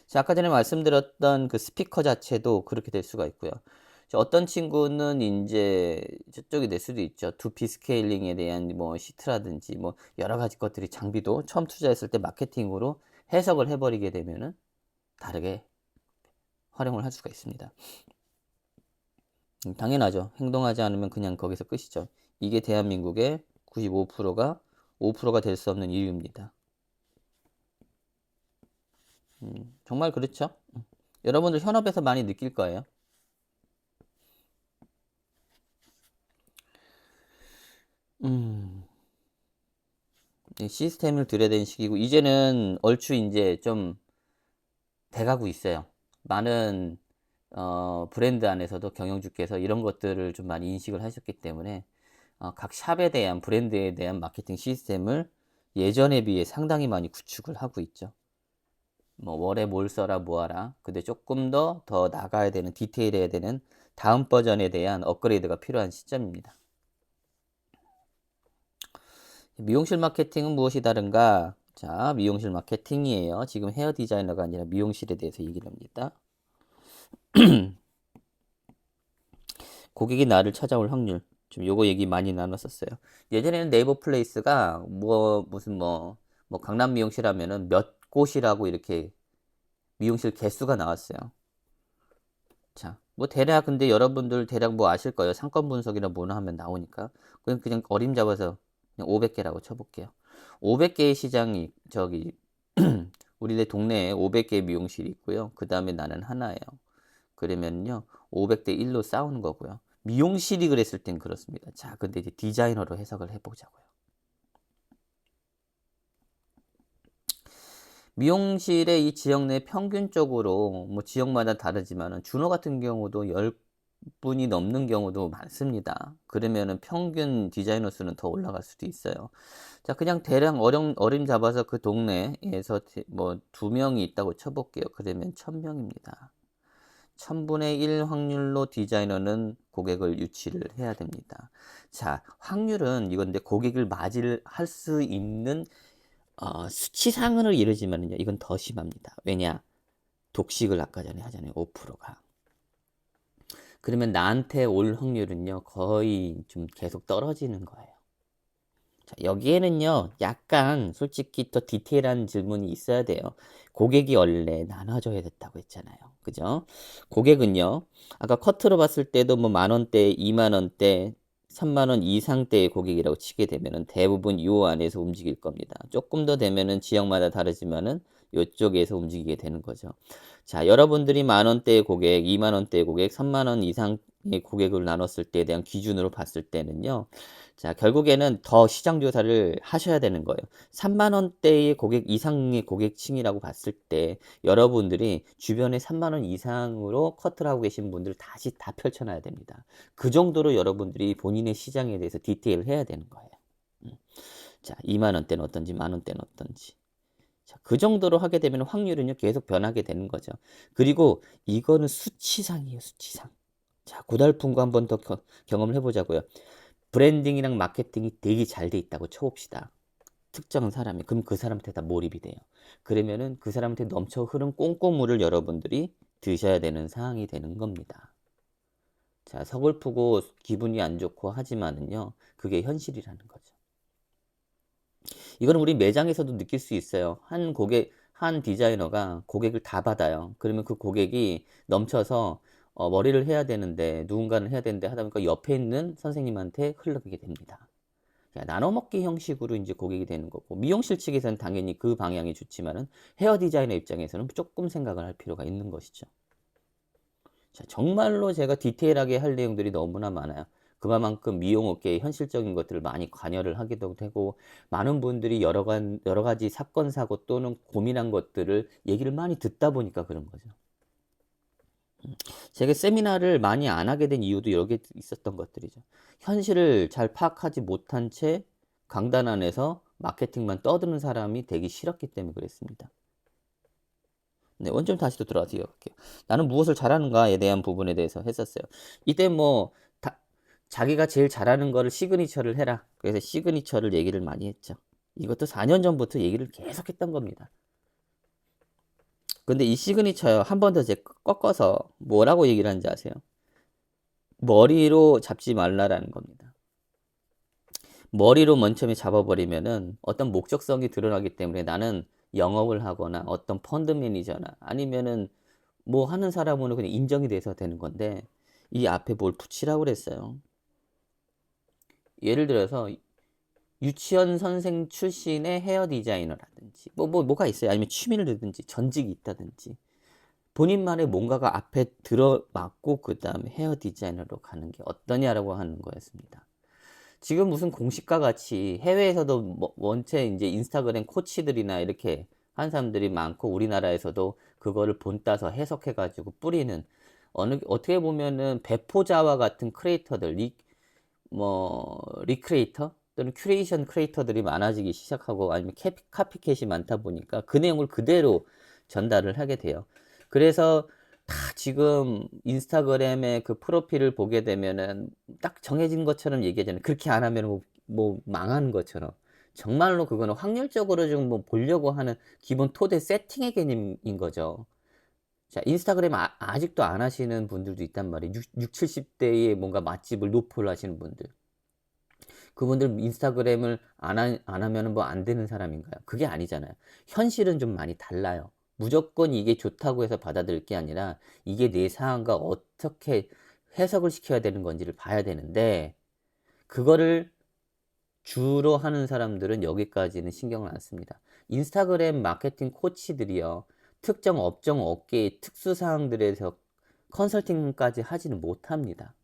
자, 아까 전에 말씀드렸던 그 스피커 자체도 그렇게 될 수가 있고요. 자, 어떤 친구는 이제 저쪽이 될 수도 있죠. 두피 스케일링에 대한 뭐 시트라든지 뭐 여러 가지 것들이 장비도 처음 투자했을 때 마케팅으로 해석을 해버리게 되면은 다르게 활용을 할 수가 있습니다. 당연하죠. 행동하지 않으면 그냥 거기서 끝이죠. 이게 대한민국의 95%가 5%가 될 수 없는 이유입니다. 정말 그렇죠. 여러분들 현업에서 많이 느낄 거예요. 시스템을 들여댄 시기고 이제는 얼추 이제 좀 돼가고 있어요. 많은 브랜드 안에서도 경영주께서 이런 것들을 좀 많이 인식을 하셨기 때문에 각 샵에 대한 브랜드에 대한 마케팅 시스템을 예전에 비해 상당히 많이 구축을 하고 있죠. 뭐 월에 뭘 써라 뭐하라. 근데 조금 더 나가야 되는 디테일해야 되는 다음 버전에 대한 업그레이드가 필요한 시점입니다. 미용실 마케팅은 무엇이 다른가? 자, 미용실 마케팅이에요. 지금 헤어 디자이너가 아니라 미용실에 대해서 얘기를 합니다. 고객이 나를 찾아올 확률. 좀 요거 얘기 많이 나눴었어요. 예전에는 네이버 플레이스가 무슨 강남 미용실 하면은 몇 곳이라고 이렇게 미용실 개수가 나왔어요. 자, 뭐 대략 근데 여러분들 대략 뭐 아실 거예요. 상권 분석이나 뭐나 하면 나오니까. 그냥 어림잡아서 그냥 500개라고 쳐볼게요. 500개의 시장이 우리네 동네에 500개 미용실이 있고요. 그 다음에 나는 하나예요. 그러면요 500대 1로 싸우는 거고요. 미용실이 그랬을 땐 그렇습니다. 자, 근데 이제 디자이너로 해석을 해보자고요. 미용실의 이 지역 내 평균적으로 뭐 지역마다 다르지만은 준호 같은 경우도 10분이 넘는 경우도 많습니다. 그러면은 평균 디자이너 수는 더 올라갈 수도 있어요. 자, 그냥 대략 어림 잡아서 그 동네에서 뭐 2명이 있다고 쳐볼게요. 그러면 1000명입니다. 1000분의 1 확률로 디자이너는 고객을 유치를 해야 됩니다. 자, 확률은 이건데 고객을 맞이할 수 있는 수치상을 이르지만요. 이건 더 심합니다. 왜냐? 독식을 아까 전에 하잖아요. 5%가. 그러면 나한테 올 확률은요. 거의 좀 계속 떨어지는 거예요. 자, 여기에는요. 약간 솔직히 더 디테일한 질문이 있어야 돼요. 고객이 원래 나눠줘야 됐다고 했잖아요. 그죠? 고객은요. 아까 커트로 봤을 때도 뭐 10,000원대, 20,000원대, 30,000원 이상대의 고객이라고 치게 되면은 대부분 요 안에서 움직일 겁니다. 조금 더 되면은 지역마다 다르지만은 요쪽에서 움직이게 되는 거죠. 자, 여러분들이 10,000원대의 고객, 20,000원대의 고객, 30,000원 이상의 고객을 나눴을 때에 대한 기준으로 봤을 때는요. 자, 결국에는 더 시장 조사를 하셔야 되는 거예요. 3만원대의 고객 이상의 고객층이라고 봤을 때 여러분들이 주변에 3만원 이상으로 커트를 하고 계신 분들 다시 다 펼쳐놔야 됩니다. 그 정도로 여러분들이 본인의 시장에 대해서 디테일을 해야 되는 거예요. 자, 2만원대는 어떤지, 만원대는 어떤지. 자, 그 정도로 하게 되면 확률은요, 계속 변하게 되는 거죠. 그리고 이거는 수치상이에요, 수치상. 자, 고달픈 거 한번 더 경험을 해보자고요. 브랜딩이랑 마케팅이 되게 잘 돼 있다고 쳐봅시다. 특정한 사람이. 그럼 그 사람한테 다 몰입이 돼요. 그러면은 그 사람한테 넘쳐 흐른 꼼꼼물을 여러분들이 드셔야 되는 상황이 되는 겁니다. 자, 서글프고 기분이 안 좋고 하지만은요, 그게 현실이라는 거죠. 이거는 우리 매장에서도 느낄 수 있어요. 한 디자이너가 고객을 다 받아요. 그러면 그 고객이 넘쳐서 머리를 해야 되는데, 누군가는 해야 되는데 하다 보니까 옆에 있는 선생님한테 흘러가게 됩니다. 자, 나눠먹기 형식으로 이제 고객이 되는 거고, 미용실 측에서는 당연히 그 방향이 좋지만은 헤어 디자이너 입장에서는 조금 생각을 할 필요가 있는 것이죠. 자, 정말로 제가 디테일하게 할 내용들이 너무나 많아요. 그만큼 미용업계의 현실적인 것들을 많이 관여를 하기도 되고, 많은 분들이 여러 가지 사건, 사고 또는 고민한 것들을 얘기를 많이 듣다 보니까 그런 거죠. 제가 세미나를 많이 안 하게 된 이유도 여기 있었던 것들이죠. 현실을 잘 파악하지 못한 채 강단 안에서 마케팅만 떠드는 사람이 되기 싫었기 때문에 그랬습니다. 네, 원점 다시 또 들어가서 이어갈게요. 나는 무엇을 잘하는가에 대한 부분에 대해서 했었어요. 이때 뭐 자기가 제일 잘하는 거를 시그니처를 해라. 그래서 시그니처를 얘기를 많이 했죠. 이것도 4년 전부터 얘기를 계속 했던 겁니다. 근데 이 시그니처요, 한 번 더 제 꺾어서 뭐라고 얘기를 하는지 아세요? 머리로 잡지 말라라는 겁니다. 머리로 맨 처음에 잡아버리면은 어떤 목적성이 드러나기 때문에 나는 영업을 하거나 어떤 펀드 매니저나 아니면은 뭐 하는 사람으로 그냥 인정이 돼서 되는 건데, 이 앞에 뭘 붙이라고 그랬어요. 예를 들어서 유치원 선생 출신의 헤어 디자이너라든지 뭐가 있어요. 아니면 취미를 들든지 전직이 있다든지 본인만의 뭔가가 앞에 들어맞고 그 다음에 헤어 디자이너로 가는 게 어떠냐라고 하는 거였습니다. 지금 무슨 공식과 같이 해외에서도 뭐 원체 이제 인스타그램 코치들이나 이렇게 한 사람들이 많고, 우리나라에서도 그거를 본따서 해석해가지고 뿌리는, 어떻게 보면은 배포자와 같은 크리에이터들, 리크리에이터 또는 큐레이션 크리에이터들이 많아지기 시작하고, 아니면 카피캣이 많다 보니까 그 내용을 그대로 전달을 하게 돼요. 그래서 다 지금 인스타그램의 그 프로필을 보게 되면은 딱 정해진 것처럼 얘기하잖아요. 그렇게 안 하면 뭐 망하는 것처럼. 정말로 그거는 확률적으로 좀 뭐 보려고 하는 기본 토대 세팅의 개념인 거죠. 자, 인스타그램 아직도 안 하시는 분들도 있단 말이에요. 70대의 뭔가 맛집을 노포를 하시는 분들. 그분들 인스타그램을 안 하면 뭐 안 되는 사람인가요? 그게 아니잖아요. 현실은 좀 많이 달라요. 무조건 이게 좋다고 해서 받아들일 게 아니라 이게 내 상황과 어떻게 해석을 시켜야 되는 건지를 봐야 되는데, 그거를 주로 하는 사람들은 여기까지는 신경을 안 씁니다. 인스타그램 마케팅 코치들이요, 특정 업종 업계의 특수 사항들에 서 컨설팅까지 하지는 못합니다.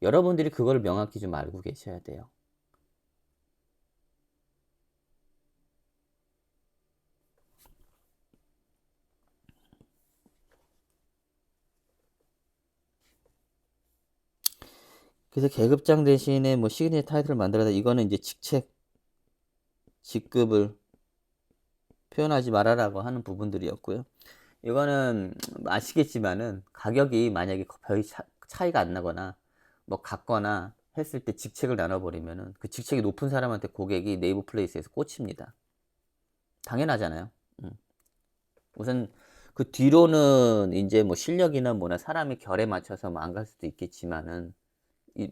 여러분들이 그걸 명확히 좀 알고 계셔야 돼요. 그래서 계급장 대신에 뭐 시그니처 타이틀을 만들어서, 이거는 이제 직급을 표현하지 말아라고 하는 부분들이었고요. 이거는 아시겠지만은 가격이 만약에 별 차이가 안 나거나 뭐 같거나 했을 때 직책을 나눠버리면은 그 직책이 높은 사람한테 고객이 네이버 플레이스에서 꽂힙니다. 당연하잖아요. 우선 그 뒤로는 이제 뭐 실력이나 뭐나 사람의 결에 맞춰서 뭐 안 갈 수도 있겠지만은,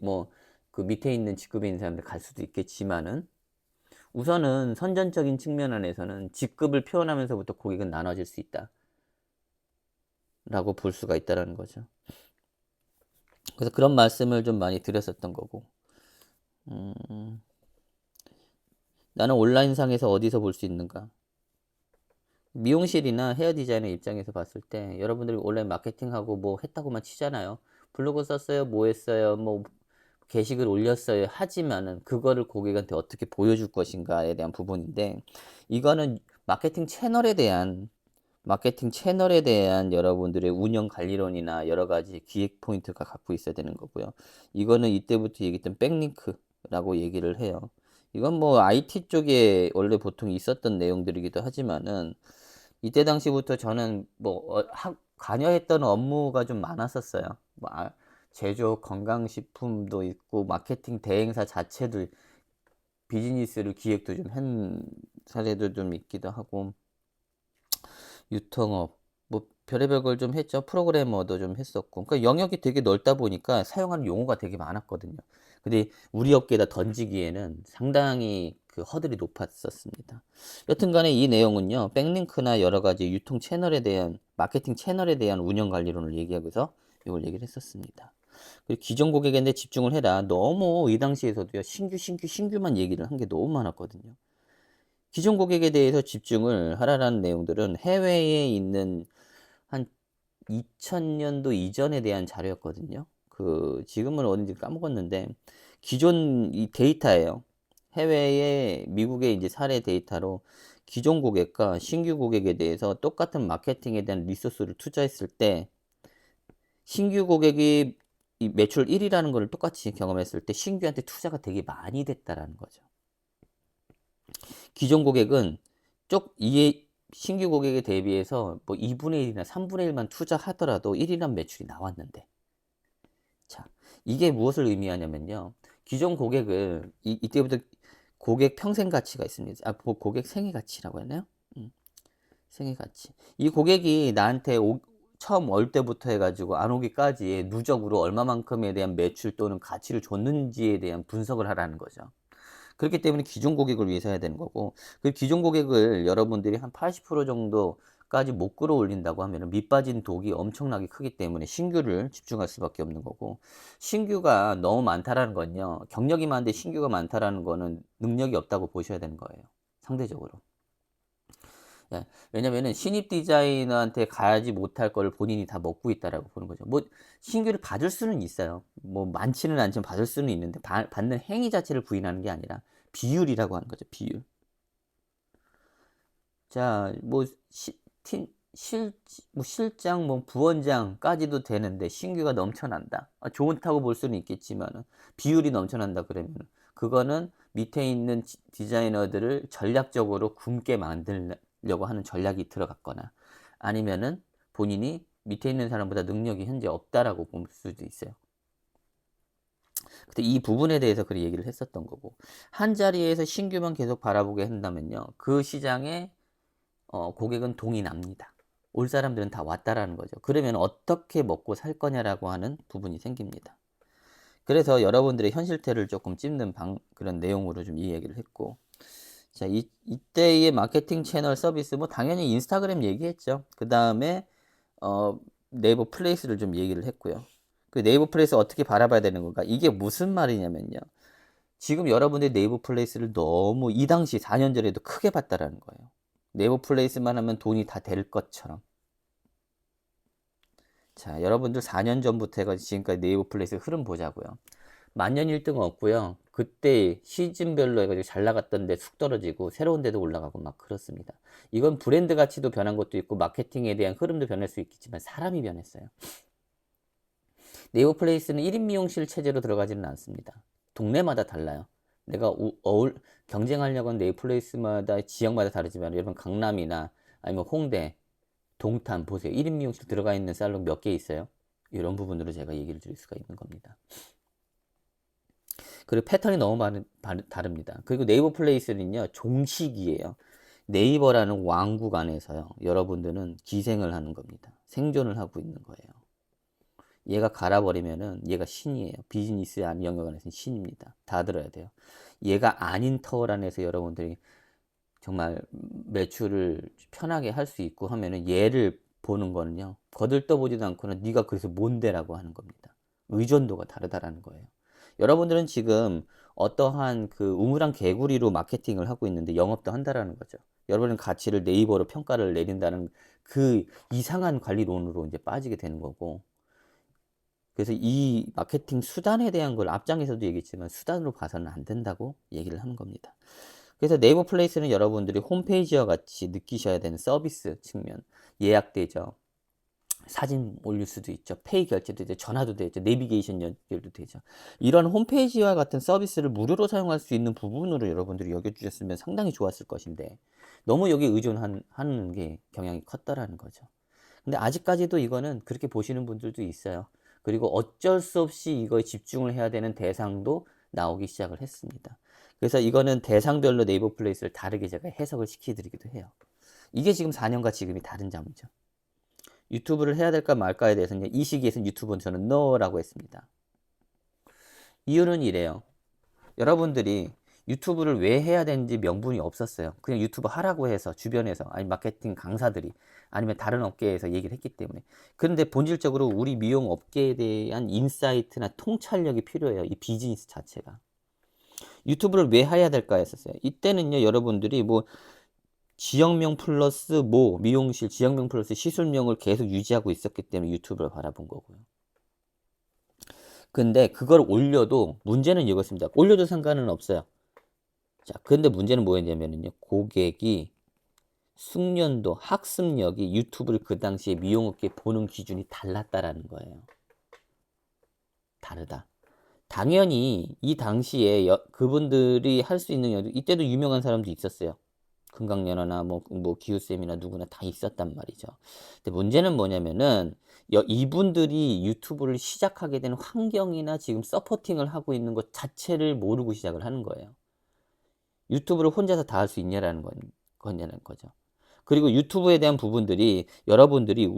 뭐 그 밑에 있는 직급에 있는 사람들 갈 수도 있겠지만은, 우선은 선전적인 측면 안에서는 직급을 표현하면서부터 고객은 나눠질 수 있다 라고 볼 수가 있다라는 거죠. 그래서 그런 말씀을 좀 많이 드렸었던 거고, 나는 온라인상에서 어디서 볼 수 있는가? 미용실이나 헤어 디자이너 입장에서 봤을 때 여러분들이 온라인 마케팅하고 뭐 했다고만 치잖아요. 블로그 썼어요, 뭐 했어요, 뭐 게시글 올렸어요. 하지만은 그거를 고객한테 어떻게 보여줄 것인가에 대한 부분인데, 이거는 마케팅 채널에 대한 여러분들의 운영 관리론이나 여러 가지 기획 포인트가 갖고 있어야 되는 거고요. 이거는 이때부터 얘기했던 백링크라고 얘기를 해요. 이건 뭐 IT 쪽에 원래 보통 있었던 내용들이기도 하지만은, 이때 당시부터 저는 뭐 관여했던 업무가 좀 많았었어요. 뭐 제조 건강식품도 있고 마케팅 대행사 자체도 비즈니스를 기획도 좀 한 사례도 좀 있기도 하고, 유통업 뭐 별의별 걸 좀 했죠. 프로그래머도 좀 했었고. 그러니까 영역이 되게 넓다 보니까 사용하는 용어가 되게 많았거든요. 근데 우리 업계에다 던지기에는 상당히 그 허들이 높았었습니다. 여튼간에 이 내용은요, 백링크나 여러 가지 유통 채널에 대한, 마케팅 채널에 대한 운영 관리론을 얘기하고서 이걸 얘기를 했었습니다. 그리고 기존 고객한테 집중을 해라. 너무 이 당시에서도요, 신규만 얘기를 한 게 너무 많았거든요. 기존 고객에 대해서 집중을 하라는 내용들은 해외에 있는 한 2000년도 이전에 대한 자료였거든요. 그 지금은 어딘지 까먹었는데, 기존 이 데이터예요. 해외에 미국의 이제 사례 데이터로 기존 고객과 신규 고객에 대해서 똑같은 마케팅에 대한 리소스를 투자했을 때 신규 고객이 이 매출 1이라는 걸 똑같이 경험했을 때 신규한테 투자가 되게 많이 됐다라는 거죠. 기존 고객은 이게 신규 고객에 대비해서 뭐 2분의 1이나 3분의 1만 투자하더라도 1이란 매출이 나왔는데, 자, 이게 무엇을 의미하냐면요. 기존 고객을 이때부터 고객 평생 가치가 있습니다. 고객 생애 가치라고 했나요? 생애 가치. 이 고객이 나한테 처음 올 때부터 해가지고 안 오기까지 누적으로 얼마만큼에 대한 매출 또는 가치를 줬는지에 대한 분석을 하라는 거죠. 그렇기 때문에 기존 고객을 위해서 해야 되는 거고, 그 기존 고객을 여러분들이 한 80% 정도까지 못 끌어올린다고 하면 밑빠진 독이 엄청나게 크기 때문에 신규를 집중할 수밖에 없는 거고, 신규가 너무 많다라는 건요, 경력이 많은데 신규가 많다라는 거는 능력이 없다고 보셔야 되는 거예요. 상대적으로. 예, 왜냐면은 신입 디자이너한테 가지 못할 거를 본인이 다 먹고 있다라고 보는 거죠. 뭐 신규를 받을 수는 있어요. 뭐 많지는 않지만 받을 수는 있는데 받는 행위 자체를 부인하는 게 아니라 비율이라고 하는 거죠. 비율. 자, 뭐 실장, 뭐 부원장까지도 되는데 신규가 넘쳐난다. 좋다고 볼 수는 있겠지만 비율이 넘쳐난다 그러면 그거는 밑에 있는 디자이너들을 전략적으로 굶게 만들려고 하는 전략이 들어갔거나 아니면은 본인이 밑에 있는 사람보다 능력이 현재 없다라고 볼 수도 있어요. 근데 이 부분에 대해서 그 얘기를 했었던 거고, 한 자리에서 신규만 계속 바라보게 한다면요, 그 시장에 고객은 동이 납니다. 올 사람들은 다 왔다라는 거죠. 그러면 어떻게 먹고 살 거냐라고 하는 부분이 생깁니다. 그래서 여러분들의 현실태를 조금 찝는 그런 내용으로 좀 이 얘기를 했고, 자, 이때의 마케팅 채널 서비스, 뭐 당연히 인스타그램 얘기했죠. 그 다음에 네이버 플레이스를 좀 얘기를 했고요. 그 네이버 플레이스 어떻게 바라봐야 되는 건가? 이게 무슨 말이냐면요. 지금 여러분들이 네이버 플레이스를 너무 이 당시 4년 전에도 크게 봤다라는 거예요. 네이버 플레이스만 하면 돈이 다 될 것처럼. 자, 여러분들 4년 전부터 해가지고 지금까지 네이버 플레이스 흐름 보자고요. 만년 1등 없고요. 그때 시즌별로 해가지고 잘 나갔던 데 쑥 떨어지고 새로운 데도 올라가고 막 그렇습니다. 이건 브랜드 가치도 변한 것도 있고 마케팅에 대한 흐름도 변할 수 있겠지만 사람이 변했어요. 네이버 플레이스는 1인 미용실 체제로 들어가지는 않습니다. 동네마다 달라요. 내가 경쟁하려고 하는 네이버 플레이스마다 지역마다 다르지만 여러분 강남이나 아니면 홍대, 동탄 보세요. 1인 미용실 들어가 있는 살롱 몇 개 있어요? 이런 부분으로 제가 얘기를 드릴 수가 있는 겁니다. 그리고 패턴이 너무 다릅니다. 그리고 네이버 플레이스는요, 종식이에요. 네이버라는 왕국 안에서요, 여러분들은 기생을 하는 겁니다. 생존을 하고 있는 거예요. 얘가 갈아버리면은 얘가 신이에요. 비즈니스 영역 안에서는 신입니다. 다 들어야 돼요. 얘가 아닌 터울 안에서 여러분들이 정말 매출을 편하게 할 수 있고 하면은 얘를 보는 거는요, 거들떠보지도 않고는 네가 그래서 뭔데라고 하는 겁니다. 의존도가 다르다라는 거예요. 여러분들은 지금 어떠한 그 우물한 개구리로 마케팅을 하고 있는데 영업도 한다라는 거죠. 여러분은 가치를 네이버로 평가를 내린다는 그 이상한 관리론으로 이제 빠지게 되는 거고, 그래서 이 마케팅 수단에 대한 걸 앞장에서도 얘기했지만 수단으로 봐서는 안 된다고 얘기를 하는 겁니다. 그래서 네이버 플레이스는 여러분들이 홈페이지와 같이 느끼셔야 되는 서비스 측면, 예약되죠. 사진 올릴 수도 있죠. 페이 결제도 되죠. 전화도 되죠. 내비게이션 연결도 되죠. 이런 홈페이지와 같은 서비스를 무료로 사용할 수 있는 부분으로 여러분들이 여겨주셨으면 상당히 좋았을 것인데 너무 여기 의존하는 게 경향이 컸다라는 거죠. 근데 아직까지도 이거는 그렇게 보시는 분들도 있어요. 그리고 어쩔 수 없이 이거에 집중을 해야 되는 대상도 나오기 시작을 했습니다. 그래서 이거는 대상별로 네이버 플레이스를 다르게 제가 해석을 시켜드리기도 해요. 이게 지금 4년과 지금이 다른 점이죠. 유튜브를 해야 될까 말까에 대해서는 이 시기에서는 유튜브는 저는 NO라고 했습니다. 이유는 이래요. 여러분들이 유튜브를 왜 해야 되는지 명분이 없었어요. 그냥 유튜브 하라고 해서 주변에서 아니 마케팅 강사들이 아니면 다른 업계에서 얘기를 했기 때문에. 그런데 본질적으로 우리 미용 업계에 대한 인사이트나 통찰력이 필요해요. 이 비즈니스 자체가. 유튜브를 왜 해야 될까 했었어요. 이때는요, 여러분들이 뭐 지역명 플러스 미용실 지역명 플러스 시술명을 계속 유지하고 있었기 때문에 유튜브를 바라본 거고요. 근데 그걸 올려도 문제는 이것입니다. 올려도 상관은 없어요. 자, 근데 문제는 뭐였냐면요. 고객이 숙련도, 학습력이 유튜브를 그 당시에 미용업계 보는 기준이 달랐다라는 거예요. 다르다. 당연히 이 당시에 그분들이 할 수 있는 이때도 유명한 사람도 있었어요. 금강연화나 뭐 기우쌤이나 누구나 다 있었단 말이죠. 근데 문제는 뭐냐면은 이분들이 유튜브를 시작하게 된 환경이나 지금 서포팅을 하고 있는 것 자체를 모르고 시작을 하는 거예요. 유튜브를 혼자서 다 할 수 있냐라는 거냐는 거죠. 그리고 유튜브에 대한 부분들이 여러분들이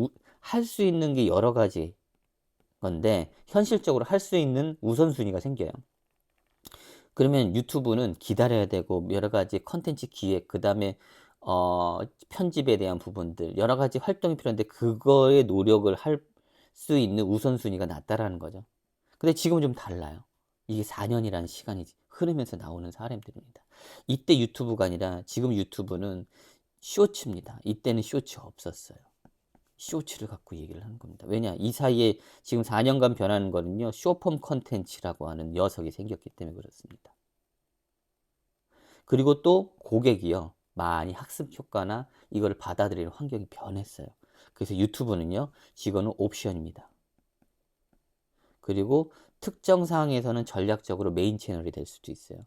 할 수 있는 게 여러 가지 건데 현실적으로 할 수 있는 우선순위가 생겨요. 그러면 유튜브는 기다려야 되고 여러 가지 컨텐츠 기획, 그 다음에 편집에 대한 부분들 여러 가지 활동이 필요한데 그거에 노력을 할 수 있는 우선순위가 낮다라는 거죠. 근데 지금은 좀 달라요. 이게 4년이라는 시간이 흐르면서 나오는 사람들입니다. 이때 유튜브가 아니라 지금 유튜브는 쇼츠입니다. 이때는 쇼츠 없었어요. 쇼츠를 갖고 얘기를 하는 겁니다. 왜냐? 이 사이에 지금 4년간 변하는 거는요. 쇼폼 컨텐츠라고 하는 녀석이 생겼기 때문에 그렇습니다. 그리고 또 고객이요. 많이 학습 효과나 이걸 받아들이는 환경이 변했어요. 그래서 유튜브는요. 지금은 옵션입니다. 그리고 특정 상황에서는 전략적으로 메인 채널이 될 수도 있어요.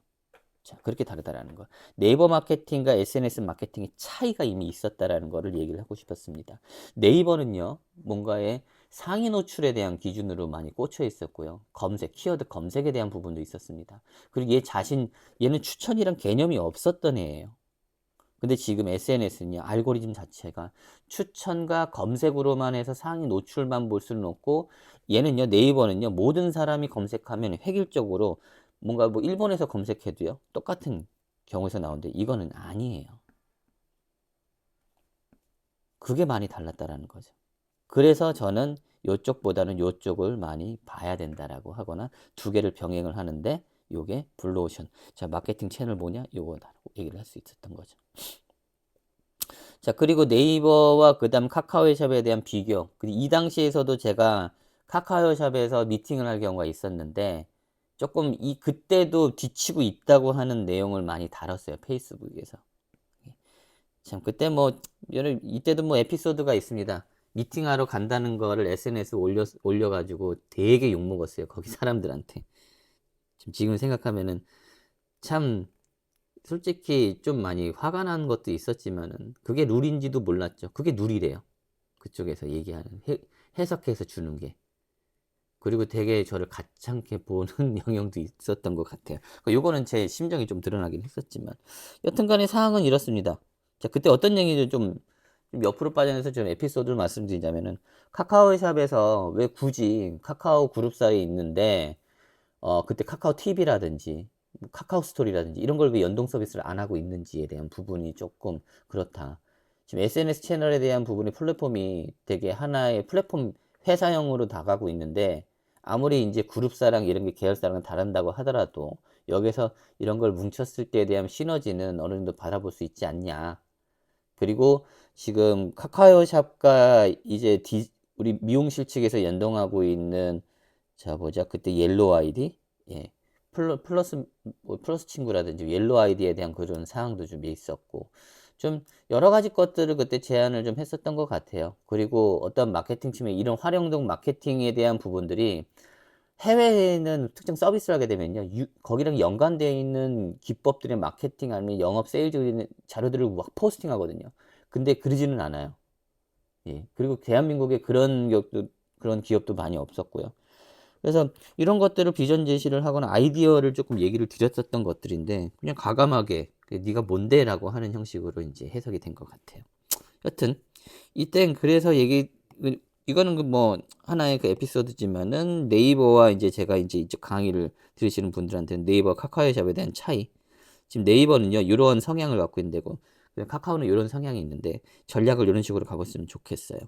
자, 그렇게 다르다라는 거. 네이버 마케팅과 SNS 마케팅의 차이가 이미 있었다라는 거를 얘기를 하고 싶었습니다. 네이버는요, 뭔가의 상위 노출에 대한 기준으로 많이 꽂혀 있었고요. 검색, 키워드 검색에 대한 부분도 있었습니다. 그리고 얘는 추천이란 개념이 없었던 애예요. 근데 지금 SNS는요, 알고리즘 자체가 추천과 검색으로만 해서 상위 노출만 볼 수는 없고, 얘는요, 네이버는요, 모든 사람이 검색하면 획일적으로 뭔가 뭐 일본에서 검색해도요, 똑같은 경우에서 나오는데, 이거는 아니에요. 그게 많이 달랐다라는 거죠. 그래서 저는 요쪽보다는 요쪽을 많이 봐야 된다라고 하거나 두 개를 병행을 하는데, 요게 블루오션. 자, 마케팅 채널 뭐냐? 요거다라고 얘기를 할 수 있었던 거죠. 자, 그리고 네이버와 그 다음 카카오샵에 대한 비교. 이 당시에서도 제가 카카오샵에서 미팅을 할 경우가 있었는데, 조금 그때도 뒤치고 있다고 하는 내용을 많이 다뤘어요. 페이스북에서. 참, 그때 이때도 에피소드가 있습니다. 미팅하러 간다는 거를 SNS에 올려가지고 되게 욕먹었어요. 거기 사람들한테. 지금 생각하면은 참, 솔직히 좀 많이 화가 난 것도 있었지만은 그게 룰인지도 몰랐죠. 그게 룰이래요. 그쪽에서 얘기하는 해석해서 주는 게. 그리고 되게 저를 가찮게 보는 영향도 있었던 것 같아요. 요거는 제 심정이 좀 드러나긴 했었지만 여튼간에 상황은 이렇습니다. 자, 그때 어떤 얘기를 좀 옆으로 빠져내서 좀 에피소드를 말씀드리자면은 카카오샵에서 왜 굳이 카카오 그룹사에 있는데 그때 카카오 TV라든지 카카오 스토리라든지 이런 걸 왜 연동 서비스를 안 하고 있는지에 대한 부분이 조금 그렇다. 지금 SNS 채널에 대한 부분이 플랫폼이 되게 하나의 플랫폼 회사형으로 나가고 있는데 아무리 이제 그룹사랑 이런 게 계열사랑은 다른다고 하더라도 여기서 이런 걸 뭉쳤을 때에 대한 시너지는 어느 정도 바라볼 수 있지 않냐. 그리고 지금 카카오샵과 이제 우리 미용실 측에서 연동하고 있는 자 보자 그때 옐로우 아이디 예 플러스 친구라든지 옐로우 아이디에 대한 그런 사항도 좀 있었고 좀 여러 가지 것들을 그때 제안을 좀 했었던 것 같아요. 그리고 어떤 마케팅 팀에 이런 활용동 마케팅에 대한 부분들이 해외에는 특정 서비스를 하게 되면요 거기랑 연관되어 있는 기법들의 마케팅 아니면 영업 세일즈 자료들을 막 포스팅 하거든요. 근데 그러지는 않아요. 예 그리고 대한민국에 그런 기업도 많이 없었고요. 그래서 이런 것들을 비전 제시를 하거나 아이디어를 조금 얘기를 드렸었던 것들인데 그냥 과감하게 네가 뭔데? 라고 하는 형식으로 이제 해석이 된 것 같아요. 여튼 이땐 그래서 이거는 하나의 그 에피소드지만은 네이버와 이제 제가 이제 이쪽 강의를 들으시는 분들한테는 네이버 카카오샵에 대한 차이. 지금 네이버는요 이런 성향을 갖고 있는데 카카오는 이런 성향이 있는데 전략을 이런 식으로 가고 있으면 좋겠어요.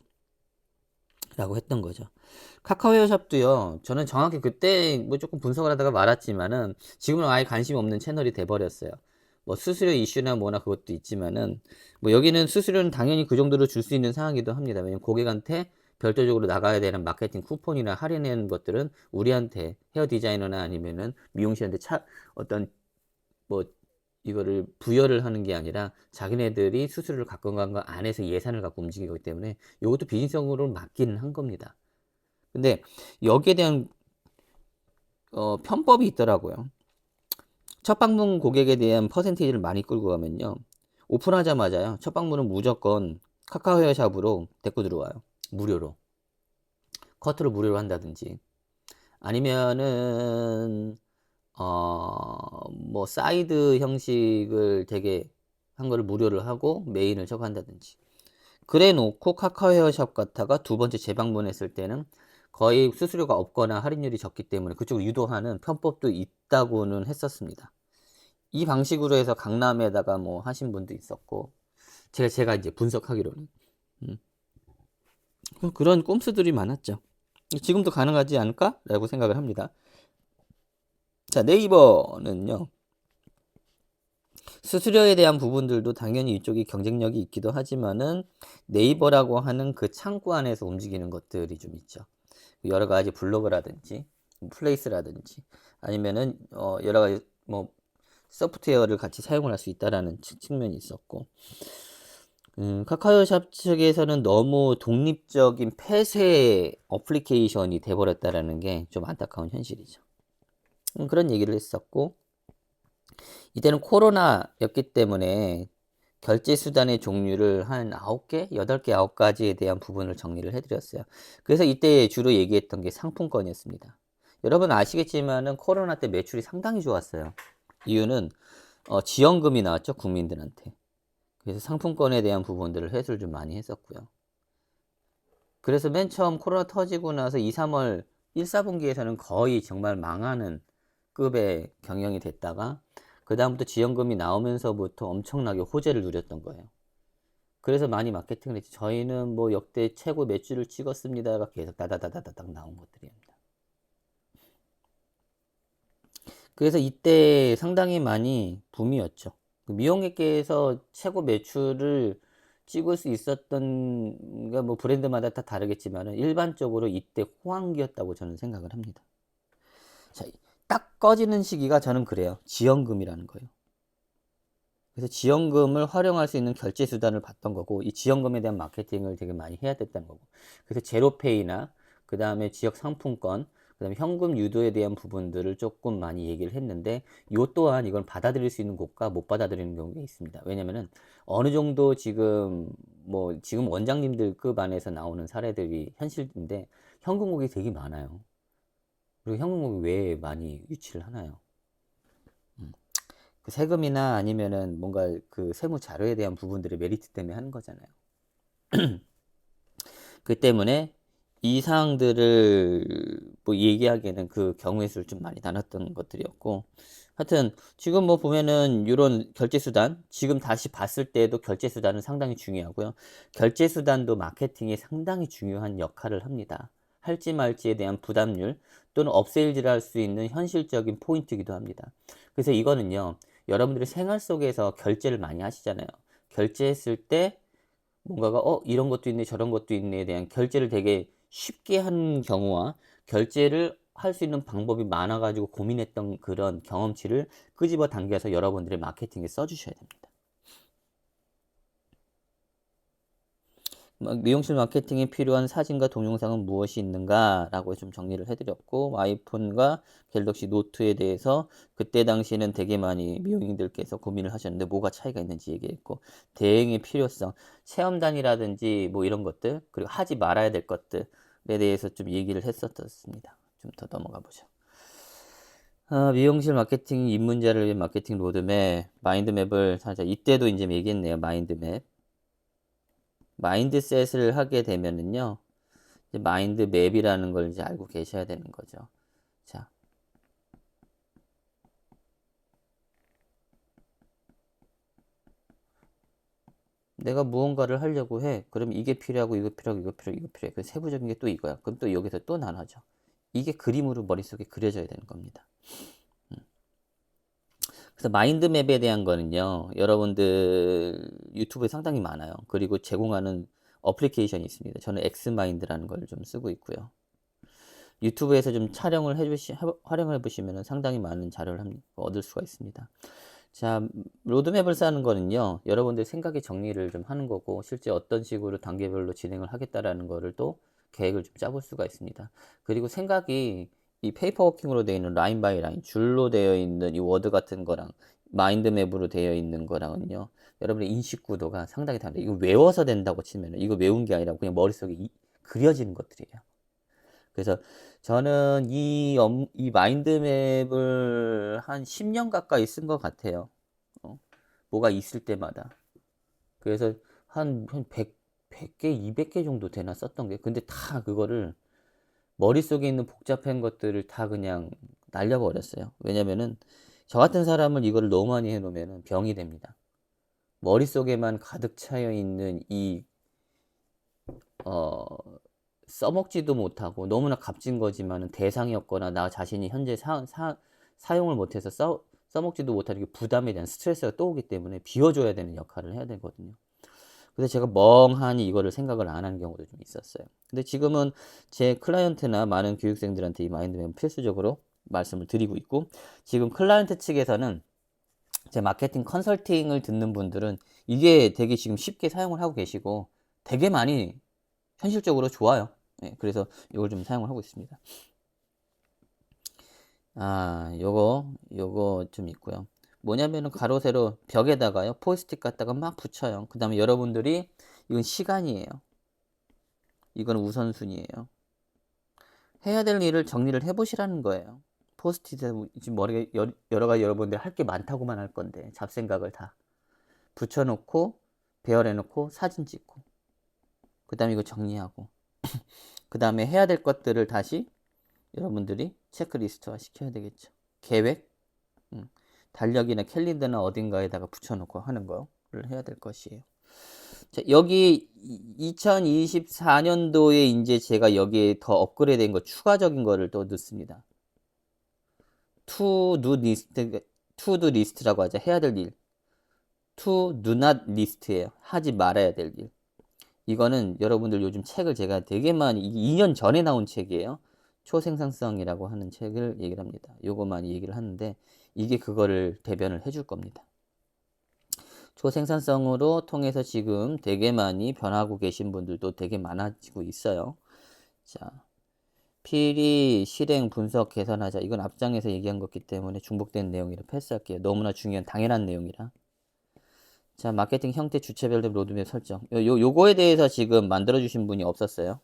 라고 했던 거죠. 카카오샵도요, 저는 정확히 그때 조금 분석을 하다가 말았지만은, 지금은 아예 관심 없는 채널이 돼버렸어요. 수수료 이슈나 뭐나 그것도 있지만은, 여기는 수수료는 당연히 그 정도로 줄 수 있는 상황이기도 합니다. 왜냐면 고객한테 별도적으로 나가야 되는 마케팅 쿠폰이나 할인하는 것들은 우리한테 헤어 디자이너나 아니면은 미용실한테 어떤 뭐 이거를 부여를 하는 게 아니라 자기네들이 수수료를 갖고 간 거 안에서 예산을 갖고 움직이기 때문에 이것도 비즈니스적으로 맞기는 한 겁니다. 근데 여기에 대한 편법이 있더라고요. 첫 방문 고객에 대한 퍼센테이지를 많이 끌고 가면요. 오픈하자마자요. 첫 방문은 무조건 카카오 헤어샵으로 데리고 들어와요. 무료로. 커트를 무료로 한다든지. 아니면은, 뭐, 사이드 형식을 되게 한 거를 무료를 하고 메인을 저거 한다든지. 그래 놓고 카카오 헤어샵 갔다가 두 번째 재방문했을 때는 거의 수수료가 없거나 할인율이 적기 때문에 그쪽으로 유도하는 편법도 있다고는 했었습니다. 이 방식으로 해서 강남에다가 뭐 하신 분도 있었고, 제가 이제 분석하기로는. 음. 그런 꼼수들이 많았죠. 지금도 가능하지 않을까? 라고 생각을 합니다. 자, 네이버는요. 수수료에 대한 부분들도 당연히 이쪽이 경쟁력이 있기도 하지만은 네이버라고 하는 그 창구 안에서 움직이는 것들이 좀 있죠. 여러 가지 블로그라든지 플레이스라든지 아니면은 여러 가지 뭐 소프트웨어를 같이 사용을 할 수 있다라는 측면이 있었고 카카오샵 측에서는 너무 독립적인 폐쇄 어플리케이션이 돼버렸다라는 게 좀 안타까운 현실이죠. 그런 얘기를 했었고 이때는 코로나였기 때문에 결제 수단의 종류를 한 9개, 8개, 9가지에 대한 부분을 정리를 해드렸어요. 그래서 이때 주로 얘기했던 게 상품권이었습니다. 여러분 아시겠지만은 코로나 때 매출이 상당히 좋았어요. 이유는 지원금이 나왔죠, 국민들한테. 그래서 상품권에 대한 부분들을 회수를 좀 많이 했었고요. 그래서 맨 처음 코로나 터지고 나서 2, 3월 1, 4분기에서는 거의 정말 망하는 급의 경영이 됐다가 그 다음부터 지원금이 나오면서부터 엄청나게 호재를 누렸던 거예요. 그래서 많이 마케팅을 했지. 저희는 뭐 역대 최고 매출을 찍었습니다가 계속 다다다다닥 나온 것들입니다. 그래서 이때 상당히 많이 붐이었죠. 미용객계에서 최고 매출을 찍을 수 있었던, 그러니까 뭐 브랜드마다 다 다르겠지만 일반적으로 이때 호황기였다고 저는 생각을 합니다. 자, 딱 꺼지는 시기가 저는 그래요. 지원금이라는 거예요. 그래서 지원금을 활용할 수 있는 결제 수단을 봤던 거고 이 지원금에 대한 마케팅을 되게 많이 해야 됐다는 거고 그래서 제로페이나 그 다음에 지역 상품권 그 다음에 현금 유도에 대한 부분들을 조금 많이 얘기를 했는데 이 또한 이걸 받아들일 수 있는 곳과 못 받아들이는 경우가 있습니다. 왜냐면은 어느 정도 지금 뭐 지금 원장님들급 안에서 나오는 사례들이 현실인데 현금곡이 되게 많아요. 그리고 현금곡이 왜 많이 유치를 하나요? 그 세금이나 아니면은 뭔가 그 세무 자료에 대한 부분들의 메리트 때문에 하는 거잖아요. 그 때문에 이 사항들을 뭐 얘기하기에는 그 경우의 수를 좀 많이 나눴던 것들이었고 하여튼 지금 뭐 보면은 이런 결제 수단 지금 다시 봤을 때도 결제 수단은 상당히 중요하고요. 결제 수단도 마케팅에 상당히 중요한 역할을 합니다. 할지 말지에 대한 부담률 또는 업세일즈를 할 수 있는 현실적인 포인트이기도 합니다. 그래서 이거는요. 여러분들이 생활 속에서 결제를 많이 하시잖아요. 결제했을 때 뭔가가 이런 것도 있네 저런 것도 있네에 대한 결제를 되게 쉽게 하는 경우와 결제를 할 수 있는 방법이 많아가지고 고민했던 그런 경험치를 끄집어 당겨서 여러분들의 마케팅에 써주셔야 됩니다. 미용실 마케팅에 필요한 사진과 동영상은 무엇이 있는가 라고 좀 정리를 해드렸고 아이폰과 갤럭시 노트에 대해서 그때 당시에는 되게 많이 미용인들께서 고민을 하셨는데 뭐가 차이가 있는지 얘기했고 대응의 필요성, 체험단이라든지 뭐 이런 것들 그리고 하지 말아야 될 것들에 대해서 좀 얘기를 했었습니다. 좀 더 넘어가 보죠. 미용실 마케팅 입문자를 위한 마케팅 로드맵 마인드맵을 살짝 이때도 이제 얘기했네요. 마인드맵 마인드셋을 하게 되면은요, 이제 마인드맵이라는 걸 이제 알고 계셔야 되는 거죠. 자, 내가 무언가를 하려고 해. 그럼 이게 필요하고, 이거 필요하고, 이거 필요하고, 이거 필요해. 그 세부적인 게 또 이거야. 그럼 또 여기서 또 나눠져. 이게 그림으로 머릿속에 그려져야 되는 겁니다. 그래서 마인드맵에 대한 거는요, 여러분들 유튜브에 상당히 많아요. 그리고 제공하는 어플리케이션이 있습니다. 저는 엑스마인드라는 걸 좀 쓰고 있고요. 유튜브에서 좀 촬영을 활용해 보시면 상당히 많은 자료를 얻을 수가 있습니다. 자, 로드맵을 짜는 거는요, 여러분들 생각의 정리를 좀 하는 거고, 실제 어떤 식으로 단계별로 진행을 하겠다라는 거를 또 계획을 좀 짜볼 수가 있습니다. 그리고 생각이 이 페이퍼워킹으로 되어 있는 라인 바이 라인, 줄로 되어 있는 이 워드 같은 거랑 마인드맵으로 되어 있는 거랑은요, 여러분의 인식 구도가 상당히 다릅니다. 이거 외워서 된다고 치면은, 이거 외운 게 아니라 그냥 머릿속에 그려지는 것들이에요. 그래서 저는 이 마인드맵을 한 10년 가까이 쓴 것 같아요. 뭐가 있을 때마다. 그래서 한 100개, 200개 정도 되나 썼던 게. 근데 다 그거를 머릿속에 있는 복잡한 것들을 다 그냥 날려버렸어요. 왜냐면은 저 같은 사람을 이거를 너무 많이 해놓으면 병이 됩니다. 머릿속에만 가득 차여 있는 어, 써먹지도 못하고 너무나 값진 거지만은 대상이었거나 나 자신이 현재 사용을 못해서 써먹지도 못하는 게 부담에 대한 스트레스가 또 오기 때문에 비워줘야 되는 역할을 해야 되거든요. 그래서 제가 멍하니 이거를 생각을 안 하는 경우도 좀 있었어요. 근데 지금은 제 클라이언트나 많은 교육생들한테 이 마인드맵 필수적으로 말씀을 드리고 있고, 지금 클라이언트 측에서는 제 마케팅 컨설팅을 듣는 분들은 이게 되게 지금 쉽게 사용을 하고 계시고 되게 많이 현실적으로 좋아요. 네, 그래서 이걸 좀 사용을 하고 있습니다. 요거 좀 있고요. 뭐냐면은 가로 세로 벽에다가요 포스트잇 갖다가 막 붙여요. 그 다음에 여러분들이 이건 시간이에요. 이건 우선순위예요. 해야 될 일을 정리를 해보시라는 거예요. 포스트잇에 지금 머리에 여러 가지 여러분들 할 게 많다고만 할 건데 잡생각을 다 붙여놓고 배열해놓고 사진 찍고 그 다음에 이거 정리하고 그 다음에 해야 될 것들을 다시 여러분들이 체크리스트화 시켜야 되겠죠. 계획, 달력이나 캘린더나 어딘가에다가 붙여놓고 하는 거를 해야 될 것이에요. 자, 여기 2024년도에 이제 제가 여기에 더 업그레이드된 거 추가적인 거를 또 넣습니다. to do list라고 하죠. 해야 될 일. to do not list예요. 하지 말아야 될 일. 이거는 여러분들 요즘 책을 제가 되게 많이 2년 전에 나온 책이에요. 초생산성이라고 하는 책을 얘기를 합니다. 요거 많이 얘기를 하는데 이게 그거를 대변을 해줄 겁니다. 초생산성으로 통해서 지금 되게 많이 변하고 계신 분들도 되게 많아지고 있어요. 자, 필히 실행 분석 개선하자. 이건 앞장에서 얘기한 거기 때문에 중복된 내용이라 패스할게요. 너무나 중요한 당연한 내용이라. 자, 마케팅 형태 주체별로 로드맵 설정. 요거에 대해서 지금 만들어주신 분이 없었어요.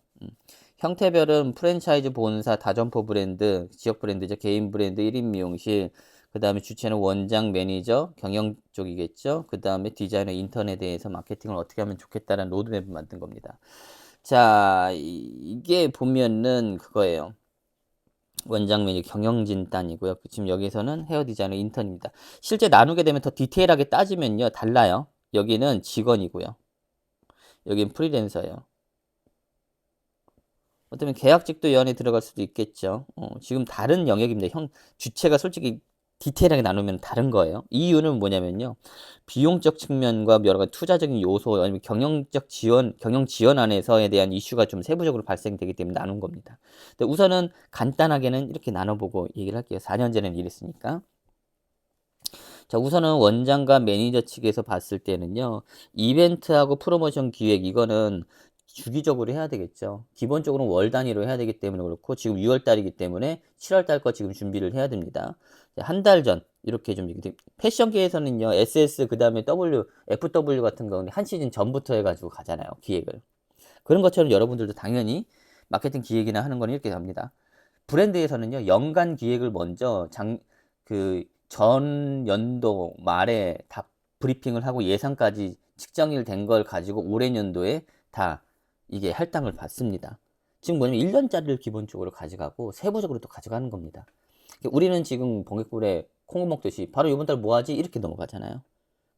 형태별은 프랜차이즈 본사, 다점포 브랜드, 지역 브랜드죠. 개인 브랜드, 1인 미용실. 그 다음에 주체는 원장, 매니저, 경영 쪽이겠죠. 그 다음에 디자이너, 인턴에 대해서 마케팅을 어떻게 하면 좋겠다는 로드맵을 만든 겁니다. 자, 이게 보면은 그거예요. 원장 매니저 경영진단이고요. 지금 여기서는 헤어 디자이너 인턴입니다. 실제 나누게 되면 더 디테일하게 따지면요. 달라요. 여기는 직원이고요. 여기는 프리랜서예요. 어쩌면 계약직도 연에 들어갈 수도 있겠죠. 지금 다른 영역입니다. 주체가 솔직히 디테일하게 나누면 다른 거예요. 이유는 뭐냐면요. 비용적 측면과 여러 가지 투자적인 요소, 아니면 경영 지원 안에서에 대한 이슈가 좀 세부적으로 발생되기 때문에 나눈 겁니다. 근데 우선은 간단하게는 이렇게 나눠보고 얘기를 할게요. 4년 전에는 이랬으니까. 자, 우선은 원장과 매니저 측에서 봤을 때는요, 이벤트하고 프로모션 기획, 이거는 주기적으로 해야 되겠죠. 기본적으로 월 단위로 해야 되기 때문에 그렇고, 지금 6월 달이기 때문에 7월 달 거 지금 준비를 해야 됩니다. 한 달 전, 이렇게 좀, 패션계에서는요, SS, 그 다음에 FW 같은 거는 한 시즌 전부터 해가지고 가잖아요, 기획을. 그런 것처럼 여러분들도 당연히 마케팅 기획이나 하는 거는 이렇게 갑니다. 브랜드에서는요, 연간 기획을 먼저 전 연도 말에 다 브리핑을 하고 예산까지 측정일 된 걸 가지고 올해 년도에 다 이게 할당을 받습니다. 지금 뭐냐면 1년짜리를 기본적으로 가져가고 세부적으로 또 가져가는 겁니다. 우리는 지금 번개꿀에 콩을 먹듯이 바로 이번 달 뭐 하지? 이렇게 넘어가잖아요.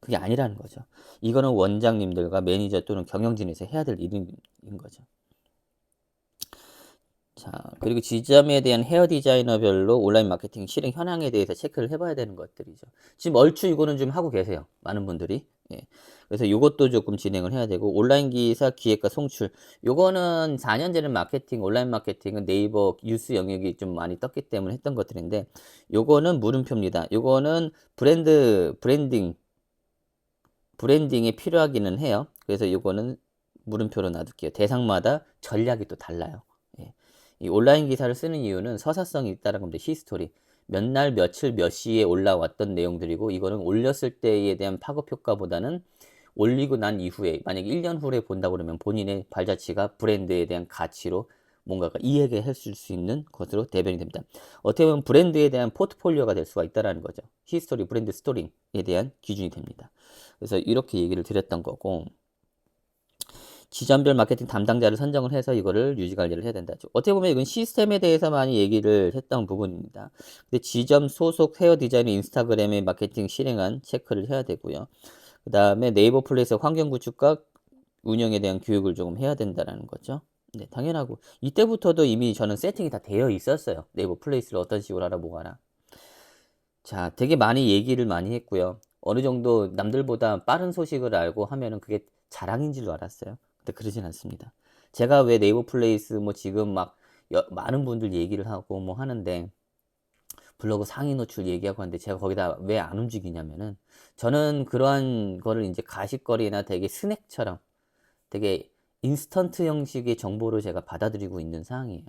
그게 아니라는 거죠. 이거는 원장님들과 매니저 또는 경영진에서 해야 될 일인 거죠. 자, 그리고 지점에 대한 헤어 디자이너별로 온라인 마케팅 실행 현황에 대해서 체크를 해봐야 되는 것들이죠. 지금 얼추 이거는 좀 하고 계세요. 많은 분들이. 예. 그래서 이것도 조금 진행을 해야 되고, 온라인 기사 기획과 송출. 요거는 4년 전에 온라인 마케팅은 네이버 뉴스 영역이 좀 많이 떴기 때문에 했던 것들인데, 요거는 물음표입니다. 요거는 브랜딩에 필요하기는 해요. 그래서 요거는 물음표로 놔둘게요. 대상마다 전략이 또 달라요. 예. 이 온라인 기사를 쓰는 이유는 서사성이 있다는 겁니다. 히스토리. 몇 날, 며칠, 몇 시에 올라왔던 내용들이고, 이거는 올렸을 때에 대한 파급 효과보다는 올리고 난 이후에, 만약에 1년 후에 본다 그러면 본인의 발자취가 브랜드에 대한 가치로 뭔가가 이해게 했을 수 있는 것으로 대변이 됩니다. 어떻게 보면 브랜드에 대한 포트폴리오가 될 수가 있다는 거죠. 히스토리, 브랜드 스토리에 대한 기준이 됩니다. 그래서 이렇게 얘기를 드렸던 거고, 지점별 마케팅 담당자를 선정을 해서 이거를 유지 관리를 해야 된다. 어떻게 보면 이건 시스템에 대해서 많이 얘기를 했던 부분입니다. 근데 지점 소속 헤어 디자인 인스타그램의 마케팅 실행한 체크를 해야 되고요. 그 다음에 네이버 플레이스 환경 구축과 운영에 대한 교육을 조금 해야 된다는 거죠. 네, 당연하고 이때부터도 이미 저는 세팅이 다 되어 있었어요. 네이버 플레이스를 어떤 식으로 하라 뭐 하라. 자, 되게 많이 얘기를 많이 했고요. 어느 정도 남들보다 빠른 소식을 알고 하면은 그게 자랑인 줄 알았어요. 근데 그러진 않습니다. 제가 왜 네이버 플레이스 뭐 지금 막 많은 분들 얘기를 하고 뭐 하는데 블로그 상위 노출 얘기하고 하는데 제가 거기다 왜 안 움직이냐면은 저는 그러한 거를 이제 가십거리나 되게 스낵처럼 되게 인스턴트 형식의 정보를 제가 받아들이고 있는 상황이에요.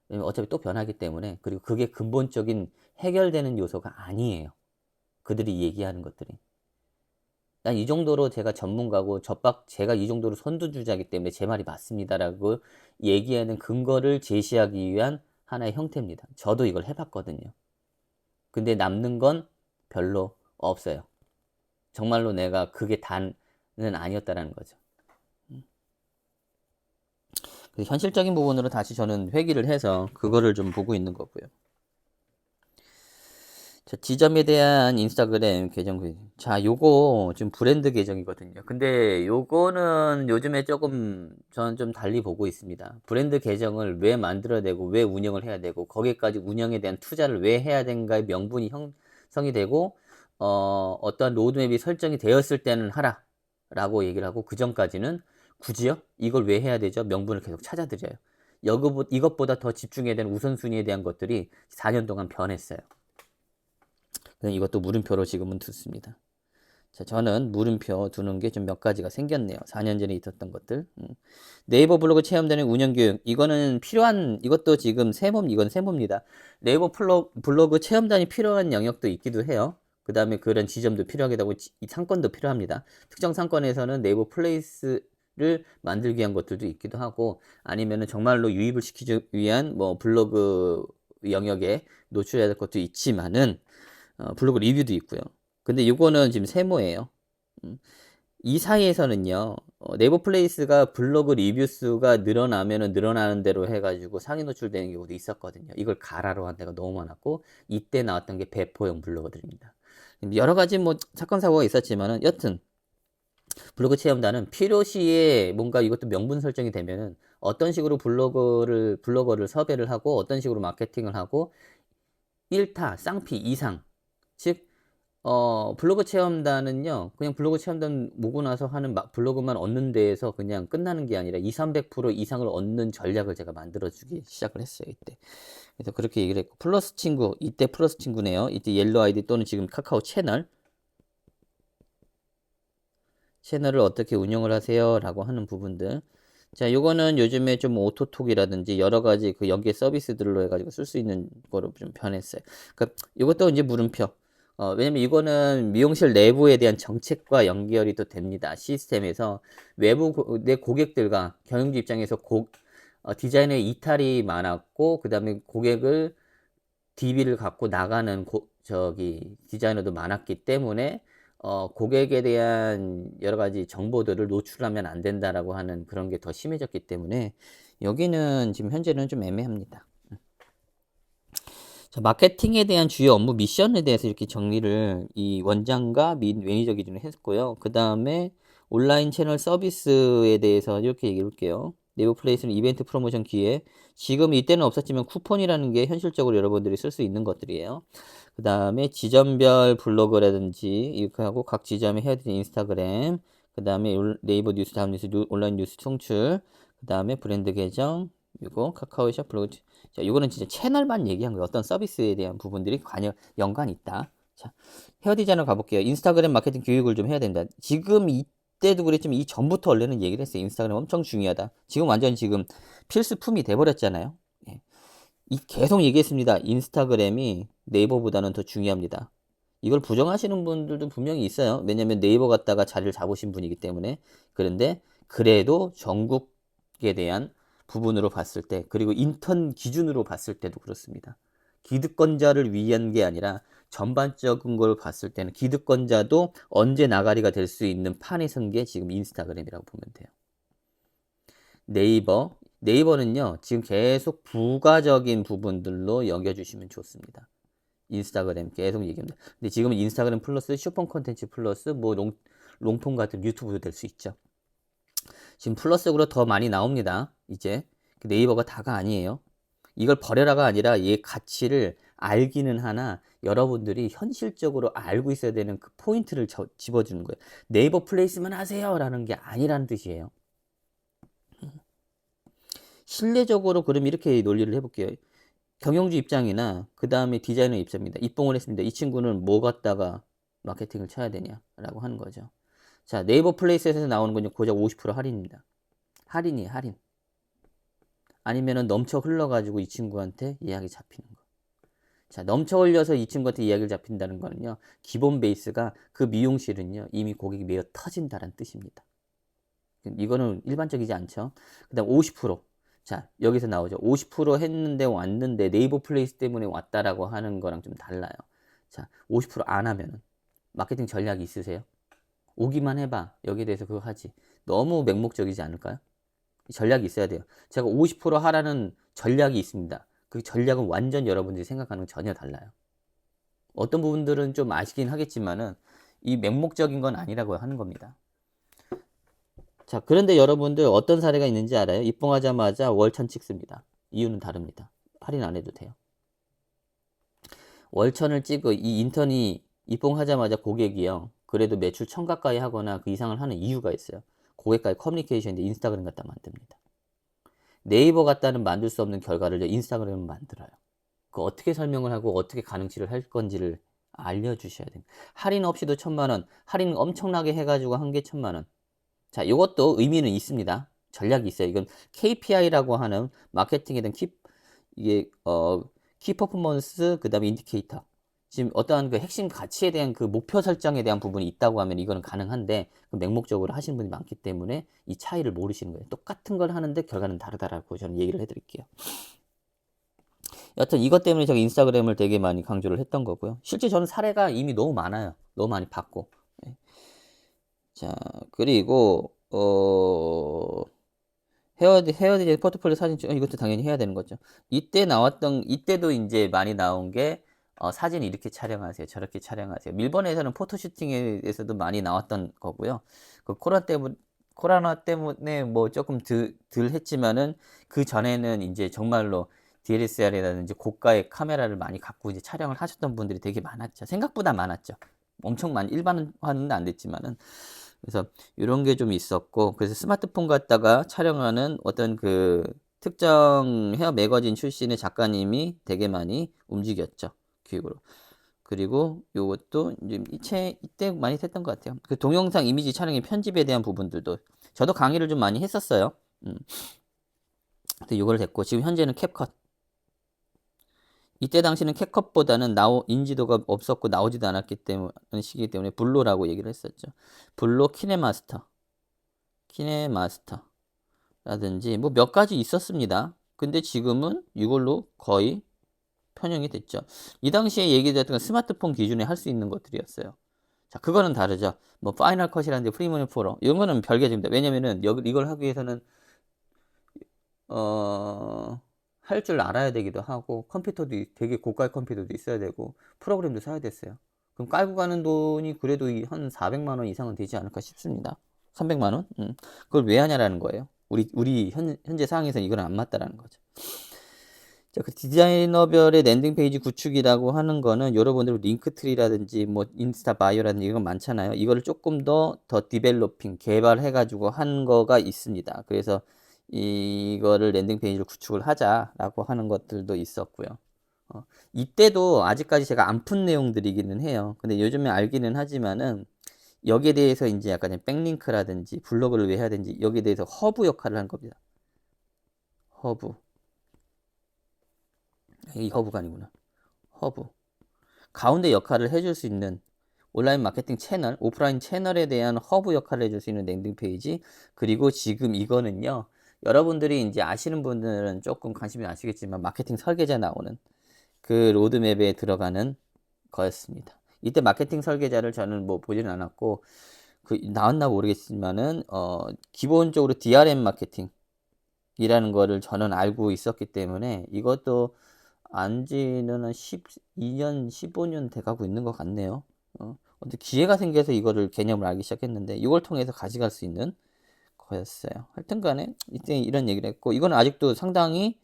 왜냐면 어차피 또 변하기 때문에. 그리고 그게 근본적인 해결되는 요소가 아니에요. 그들이 얘기하는 것들이. 난 이 정도로 제가 전문가고 제가 이 정도로 선두주자이기 때문에 제 말이 맞습니다라고 얘기하는 근거를 제시하기 위한 하나의 형태입니다. 저도 이걸 해봤거든요. 근데 남는 건 별로 없어요. 정말로 내가 그게 단은 아니었다라는 거죠. 현실적인 부분으로 다시 저는 회귀를 해서 그거를 좀 보고 있는 거고요. 자, 지점에 대한 인스타그램 계정. 자, 요거 지금 브랜드 계정이거든요. 근데 요거는 요즘에 조금 저는 좀 달리 보고 있습니다. 브랜드 계정을 왜 만들어야 되고 왜 운영을 해야 되고 거기까지 운영에 대한 투자를 왜 해야 되는가의 명분이 형성이 되고 어떠한 로드맵이 설정이 되었을 때는 하라 라고 얘기를 하고, 그 전까지는 굳이요? 이걸 왜 해야 되죠? 명분을 계속 찾아드려요. 이것보다 더 집중해야 되는 우선순위에 대한 것들이 4년 동안 변했어요. 이것도 물음표로 지금은 두습니다. 자, 저는 물음표 두는 게 좀 몇 가지가 생겼네요. 4년 전에 있었던 것들. 네이버 블로그 체험되는 운영교육. 이거는 필요한, 이것도 지금 이건 세모입니다. 네이버 블로그 체험단이 필요한 영역도 있기도 해요. 그 다음에 그런 지점도 필요하기도 하고, 상권도 필요합니다. 특정 상권에서는 네이버 플레이스를 만들기 위한 것들도 있기도 하고, 아니면은 정말로 유입을 시키기 위한 뭐 블로그 영역에 노출해야 될 것도 있지만은, 블로그 리뷰도 있고요. 근데 이거는 지금 세모예요. 이 사이에서는요, 네이버 플레이스가 블로그 리뷰 수가 늘어나면은 늘어나는 대로 해가지고 상위 노출되는 경우도 있었거든요. 이걸 가라로 한 데가 너무 많았고, 이때 나왔던 게 배포형 블로거들입니다. 여러 가지 뭐 사건 사고가 있었지만은 여튼 블로그 체험단은 필요시에 뭔가 이것도 명분 설정이 되면은 어떤 식으로 블로거를 섭외를 하고 어떤 식으로 마케팅을 하고 1타 쌍피 이상, 즉 블로그 체험단은요, 그냥 블로그 체험단 모고 나서 하는 블로그만 얻는 데에서 그냥 끝나는 게 아니라 2, 300% 이상을 얻는 전략을 제가 만들어주기 시작을 했어요, 이때. 그래서 그렇게 얘기를 했고, 플러스 친구, 이때 플러스 친구네요. 이때 옐로 아이디 또는 지금 카카오 채널을 어떻게 운영을 하세요? 라고 하는 부분들. 자, 요거는 요즘에 좀 오토톡이라든지 여러 가지 그 연계 서비스들로 해가지고 쓸 수 있는 거로 좀 변했어요. 그러니까 이것도 이제 물음표. 왜냐면 이거는 미용실 내부에 대한 정책과 연결이 또 됩니다. 시스템에서 외부 내 고객들과 경영주 입장에서 디자인의 이탈이 많았고, 그 다음에 고객을 DB를 갖고 나가는 디자이너도 많았기 때문에 고객에 대한 여러 가지 정보들을 노출하면 안 된다라고 하는 그런 게 더 심해졌기 때문에 여기는 지금 현재는 좀 애매합니다. 자, 마케팅에 대한 주요 업무 미션에 대해서 이렇게 정리를 이 원장과 매니저 기준으로 했고요. 그 다음에 온라인 채널 서비스에 대해서 이렇게 얘기해 볼게요. 네이버 플레이스는 이벤트 프로모션 기회. 지금 이때는 없었지만 쿠폰이라는 게 현실적으로 여러분들이 쓸 수 있는 것들이에요. 그 다음에 지점별 블로그라든지 이렇게 하고 각 지점에 해야 되는 인스타그램. 그 다음에 네이버 뉴스, 다음 뉴스, 온라인 뉴스 송출. 그 다음에 브랜드 계정. 이거 카카오샵 블로그. 자, 이거는 진짜 채널만 얘기한 거예요. 어떤 서비스에 대한 부분들이 연관이 있다. 자, 헤어 디자이너 가볼게요. 인스타그램 마케팅 교육을 좀 해야 된다. 지금 이때도 그랬지만 이 전부터 원래는 얘기를 했어요. 인스타그램 엄청 중요하다. 지금 완전 지금 필수품이 돼버렸잖아요. 예. 계속 얘기했습니다. 인스타그램이 네이버보다는 더 중요합니다. 이걸 부정하시는 분들도 분명히 있어요. 왜냐면 네이버 갔다가 자리를 잡으신 분이기 때문에. 그런데 그래도 전국에 대한 부분으로 봤을 때, 그리고 인턴 기준으로 봤을 때도 그렇습니다. 기득권자를 위한 게 아니라 전반적인 걸 봤을 때는 기득권자도 언제 나가리가 될 수 있는 판이 선 게 지금 인스타그램이라고 보면 돼요. 네이버는요, 지금 계속 부가적인 부분들로 여겨주시면 좋습니다. 인스타그램 계속 얘기합니다. 근데 지금은 인스타그램 플러스 쇼폰 컨텐츠 플러스 뭐 롱폼 같은 유튜브도 될 수 있죠. 지금 플러스로 더 많이 나옵니다. 이제 네이버가 다가 아니에요. 이걸 버려라가 아니라 얘 가치를 알기는 하나 여러분들이 현실적으로 알고 있어야 되는 그 포인트를 집어주는 거예요. 네이버 플레이스만 하세요 라는 게 아니라는 뜻이에요. 실내적으로 그럼 이렇게 논리를 해볼게요. 경영주 입장이나 그 다음에 디자이너 입장입니다. 입봉을 했습니다. 이 친구는 뭐 갖다가 마케팅을 쳐야 되냐라고 하는 거죠. 자, 네이버 플레이스에서 나오는 건요, 고작 50% 할인입니다. 할인이에요, 할인. 아니면은 넘쳐 흘러가지고 이 친구한테 예약이 잡히는 거. 자, 넘쳐 흘려서 이 친구한테 이야기를 잡힌다는 거는요, 기본 베이스가 그 미용실은요, 이미 고객이 메어 터진다는 뜻입니다. 이거는 일반적이지 않죠. 그 다음 50%. 자, 여기서 나오죠. 50% 했는데 왔는데 네이버 플레이스 때문에 왔다라고 하는 거랑 좀 달라요. 자, 50%안 하면은 마케팅 전략이 있으세요? 오기만 해봐. 여기에 대해서 그거 하지. 너무 맹목적이지 않을까요? 전략이 있어야 돼요. 제가 50% 하라는 전략이 있습니다. 그 전략은 완전 여러분들이 생각하는 건 전혀 달라요. 어떤 부분들은 좀 아시긴 하겠지만은 이 맹목적인 건 아니라고 하는 겁니다. 자, 그런데 여러분들 어떤 사례가 있는지 알아요? 입봉하자마자 월천 찍습니다. 이유는 다릅니다. 할인 안 해도 돼요. 월천을 찍고 이 인턴이 입봉하자마자 고객이요. 그래도 매출 1000 가까이 하거나 그 이상을 하는 이유가 있어요. 고객과의 커뮤니케이션인데 인스타그램 갖다 만듭니다. 네이버 갖다는 만들 수 없는 결과를 인스타그램은 만들어요. 그 어떻게 설명을 하고 어떻게 가능치를 할 건지를 알려주셔야 됩니다. 할인 없이도 1000만원, 할인 엄청나게 해가지고 한 개 1000만원. 자, 이것도 의미는 있습니다. 전략이 있어요. 이건 KPI라고 하는 마케팅에 대한 키 퍼포먼스, 그 다음에 인디케이터. 지금 어떠한 그 핵심 가치에 대한 그 목표 설정에 대한 부분이 있다고 하면 이거는 가능한데, 그 맹목적으로 하시는 분이 많기 때문에 이 차이를 모르시는 거예요. 똑같은 걸 하는데 결과는 다르다라고 저는 얘기를 해드릴게요. 여튼 이것 때문에 제가 인스타그램을 되게 많이 강조를 했던 거고요. 실제 저는 사례가 이미 너무 많아요. 너무 많이 봤고. 네. 자, 그리고 헤어디제 포트폴리오 사진 찍 이것도 당연히 해야 되는 거죠. 이때도 이제 많이 나온 게 사진 이렇게 촬영하세요. 저렇게 촬영하세요. 일본에서는 포토슈팅에서도 많이 나왔던 거고요. 그 코로나 때문에 뭐 조금 덜 했지만은 그 전에는 이제 정말로 DSLR이라든지 고가의 카메라를 많이 갖고 이제 촬영을 하셨던 분들이 되게 많았죠. 생각보다 많았죠. 엄청 일반화는 안 됐지만은. 그래서 이런 게 좀 있었고, 그래서 스마트폰 갖다가 촬영하는 어떤 그 특정 헤어 매거진 출신의 작가님이 되게 많이 움직였죠. 교육으로. 그리고 요것도 이제 이때 많이 했던 것 같아요. 그 동영상 이미지 촬영의 편집에 대한 부분들도 저도 강의를 좀 많이 했었어요. 근데 요걸 됐고, 지금 현재는 캡컷. 이때 당시는 캡컷보다는 인지도가 없었고 나오지도 않았기 때문에 시기 때문에 블로라고 얘기를 했었죠. 블로 키네마스터라든지 뭐 몇 가지 있었습니다. 근데 지금은 이걸로 거의 편향이 됐죠. 이 당시에 얘기됐던 스마트폰 기준에 할 수 있는 것들이었어요. 자, 그거는 다르죠. 뭐 파이널 컷이라든지 프리미엄 프로 이런 거는 별개입니다. 왜냐면은 이걸 하기 위해서는 할 줄 알아야 되기도 하고 컴퓨터도 되게 고가의 컴퓨터도 있어야 되고 프로그램도 사야 됐어요. 그럼 깔고 가는 돈이 그래도 한 400만 원 이상은 되지 않을까 싶습니다. 300만 원? 그걸 왜 하냐라는 거예요. 우리 현재 상황에서는 이건 안 맞다라는 거죠. 자, 그 디자이너별의 랜딩 페이지 구축이라고 하는 거는 여러분들 링크트리라든지 뭐 인스타 바이오라든지 이런 거 많잖아요. 이거를 조금 더 디벨로핑 개발해 가지고 한 거가 있습니다. 그래서 이거를 랜딩 페이지를 구축을 하자라고 하는 것들도 있었고요. 이때도 아직까지 제가 안 푼 내용들이기는 해요. 근데 요즘에 알기는 하지만은 여기에 대해서 이제 약간 백링크라든지 블로그를 왜 해야 되는지 여기에 대해서 허브 역할을 한 겁니다. 허브. 이 허브가 아니구나. 허브. 가운데 역할을 해줄 수 있는 온라인 마케팅 채널, 오프라인 채널에 대한 허브 역할을 해줄 수 있는 랜딩 페이지. 그리고 지금 이거는요, 여러분들이 이제 아시는 분들은 조금 관심이 아시겠지만 마케팅 설계자 나오는 그 로드맵에 들어가는 거였습니다. 이때 마케팅 설계자를 저는 뭐 보지는 않았고, 그 나왔나 모르겠지만은 기본적으로 DRM 마케팅이라는 거를 저는 알고 있었기 때문에 이것도 안지는 한 12년, 15년 돼가고 있는 것 같네요. 근데 기회가 생겨서 이거를 개념을 알기 시작했는데 이걸 통해서 가져갈 수 있는 거였어요. 하여튼간에 이때 이런 얘기를 했고 이건 아직도 상당히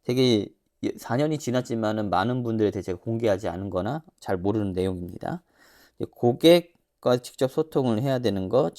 되게 4년이 지났지만은 많은 분들에 대해 제가 공개하지 않은 거나 잘 모르는 내용입니다. 고객과 직접 소통을 해야 되는 거,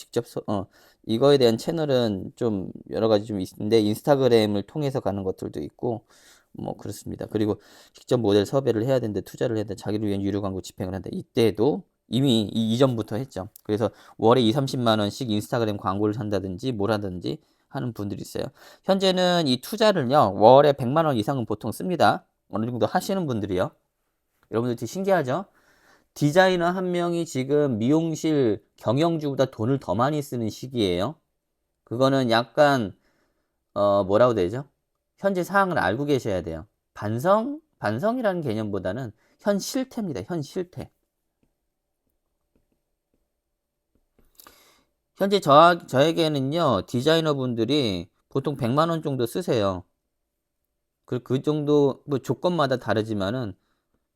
이거에 대한 채널은 좀 여러 가지 좀 있는데 인스타그램을 통해서 가는 것들도 있고 뭐 그렇습니다. 그리고 직접 모델 섭외를 해야 되는데 투자를 해야 돼. 자기를 위한 유료 광고 집행을 한다. 이때도 이미 이전부터 했죠. 그래서 월에 2, 30만 원씩 인스타그램 광고를 산다든지 뭘 하든지 하는 분들이 있어요. 현재는 이 투자를요. 월에 100만 원 이상은 보통 씁니다. 어느 정도 하시는 분들이요. 여러분들 되게 신기하죠? 디자이너 한 명이 지금 미용실 경영주보다 돈을 더 많이 쓰는 시기예요. 그거는 약간 뭐라고 되죠? 현재 사항을 알고 계셔야 돼요. 반성이라는 개념보다는 현 실태입니다. 현 실태. 현재 저에게는요, 디자이너 분들이 보통 100만 원 정도 쓰세요. 그 정도, 뭐 조건마다 다르지만은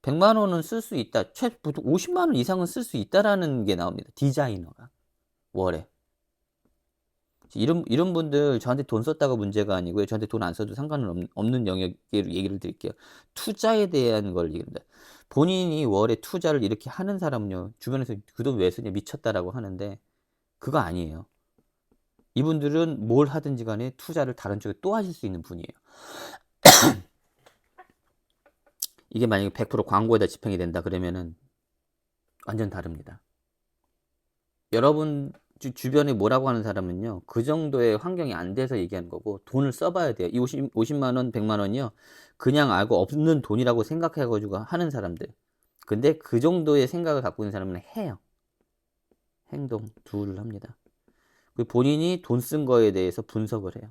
100만 원은 쓸 수 있다. 보통 50만 원 이상은 쓸 수 있다라는 게 나옵니다. 디자이너가. 월에. 이런 분들 저한테 돈 썼다가 문제가 아니고요. 저한테 돈 안 써도 상관은 없는 영역으로 얘기를 드릴게요. 투자에 대한 걸 얘기합니다. 본인이 월에 투자를 이렇게 하는 사람은요. 주변에서 그 돈 왜 쓰냐 미쳤다라고 하는데 그거 아니에요. 이분들은 뭘 하든지 간에 투자를 다른 쪽에 또 하실 수 있는 분이에요. 이게 만약에 100% 광고에다 집행이 된다 그러면은 완전 다릅니다. 여러분 주변에 뭐라고 하는 사람은요. 그 정도의 환경이 안 돼서 얘기하는 거고 돈을 써봐야 돼요. 이 50만 원, 100만 원이요. 그냥 알고 없는 돈이라고 생각해가지고 하는 사람들. 근데 그 정도의 생각을 갖고 있는 사람은 해요. 행동, 도를 합니다. 본인이 돈 쓴 거에 대해서 분석을 해요.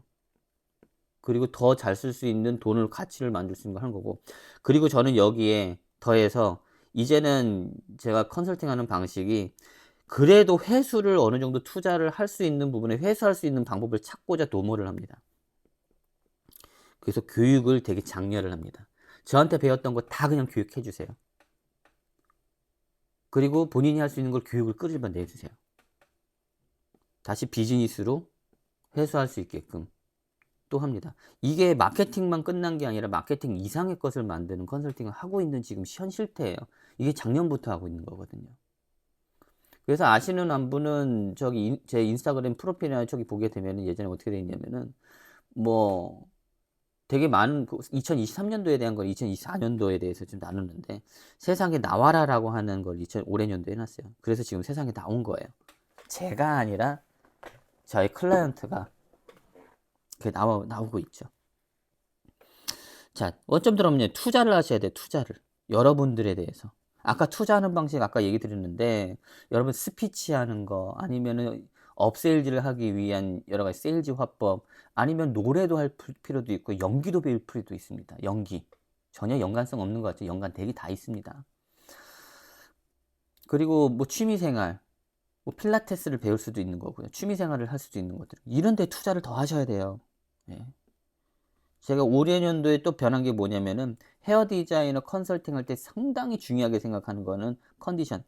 그리고 더 잘 쓸 수 있는 돈을 가치를 만들 수 있는 거 하는 거고. 그리고 저는 여기에 더해서 이제는 제가 컨설팅하는 방식이 그래도 회수를 어느 정도 투자를 할 수 있는 부분에 회수할 수 있는 방법을 찾고자 도모를 합니다. 그래서 교육을 되게 장려를 합니다. 저한테 배웠던 거 다 그냥 교육해 주세요. 그리고 본인이 할 수 있는 걸 교육을 끌어내 내주세요. 다시 비즈니스로 회수할 수 있게끔 또 합니다. 이게 마케팅만 끝난 게 아니라 마케팅 이상의 것을 만드는 컨설팅을 하고 있는 지금 현 실태예요. 이게 작년부터 하고 있는 거거든요. 그래서 아시는 분은 저기 제 인스타그램 프로필이나 저기 보게 되면 예전에 어떻게 돼 있냐면은 뭐 되게 많은 2023년도에 대한 걸 2024년도에 대해서 좀 나누는데 세상에 나와라라고 하는 걸 올해년도에 해놨어요. 그래서 지금 세상에 나온 거예요. 제가 아니라 저희 클라이언트가 그게 나오고 있죠. 자, 원점들은 투자를 하셔야 돼요. 투자를. 여러분들에 대해서. 아까 투자하는 방식 아까 얘기 드렸는데 여러분 스피치 하는 거 아니면은 업세일즈를 하기 위한 여러 가지 세일즈 화법 아니면 노래도 할 필요도 있고 연기도 배울 필요도 있습니다. 연기. 전혀 연관성 없는 것 같죠. 연관 되게 다 있습니다. 그리고 뭐 취미생활 뭐 필라테스를 배울 수도 있는 거고요. 취미생활을 할 수도 있는 것들. 이런 데 투자를 더 하셔야 돼요. 네. 제가 올해년도에 또 변한 게 뭐냐면은 헤어 디자이너 컨설팅 할 때 상당히 중요하게 생각하는 거는 컨디션,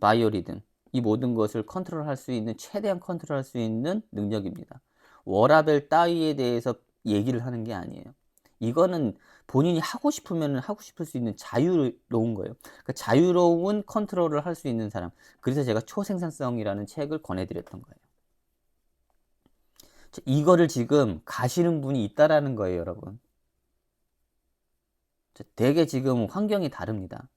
바이오리듬 이 모든 것을 컨트롤할 수 있는 최대한 컨트롤할 수 있는 능력입니다. 워라벨 따위에 대해서 얘기를 하는 게 아니에요. 이거는 본인이 하고 싶으면 하고 싶을 수 있는 자유로운 거예요. 그러니까 자유로운 컨트롤을 할 수 있는 사람. 그래서 제가 초생산성이라는 책을 권해드렸던 거예요. 이거를 지금 가시는 분이 있다라는 거예요, 여러분. 되게 지금 환경이 다릅니다.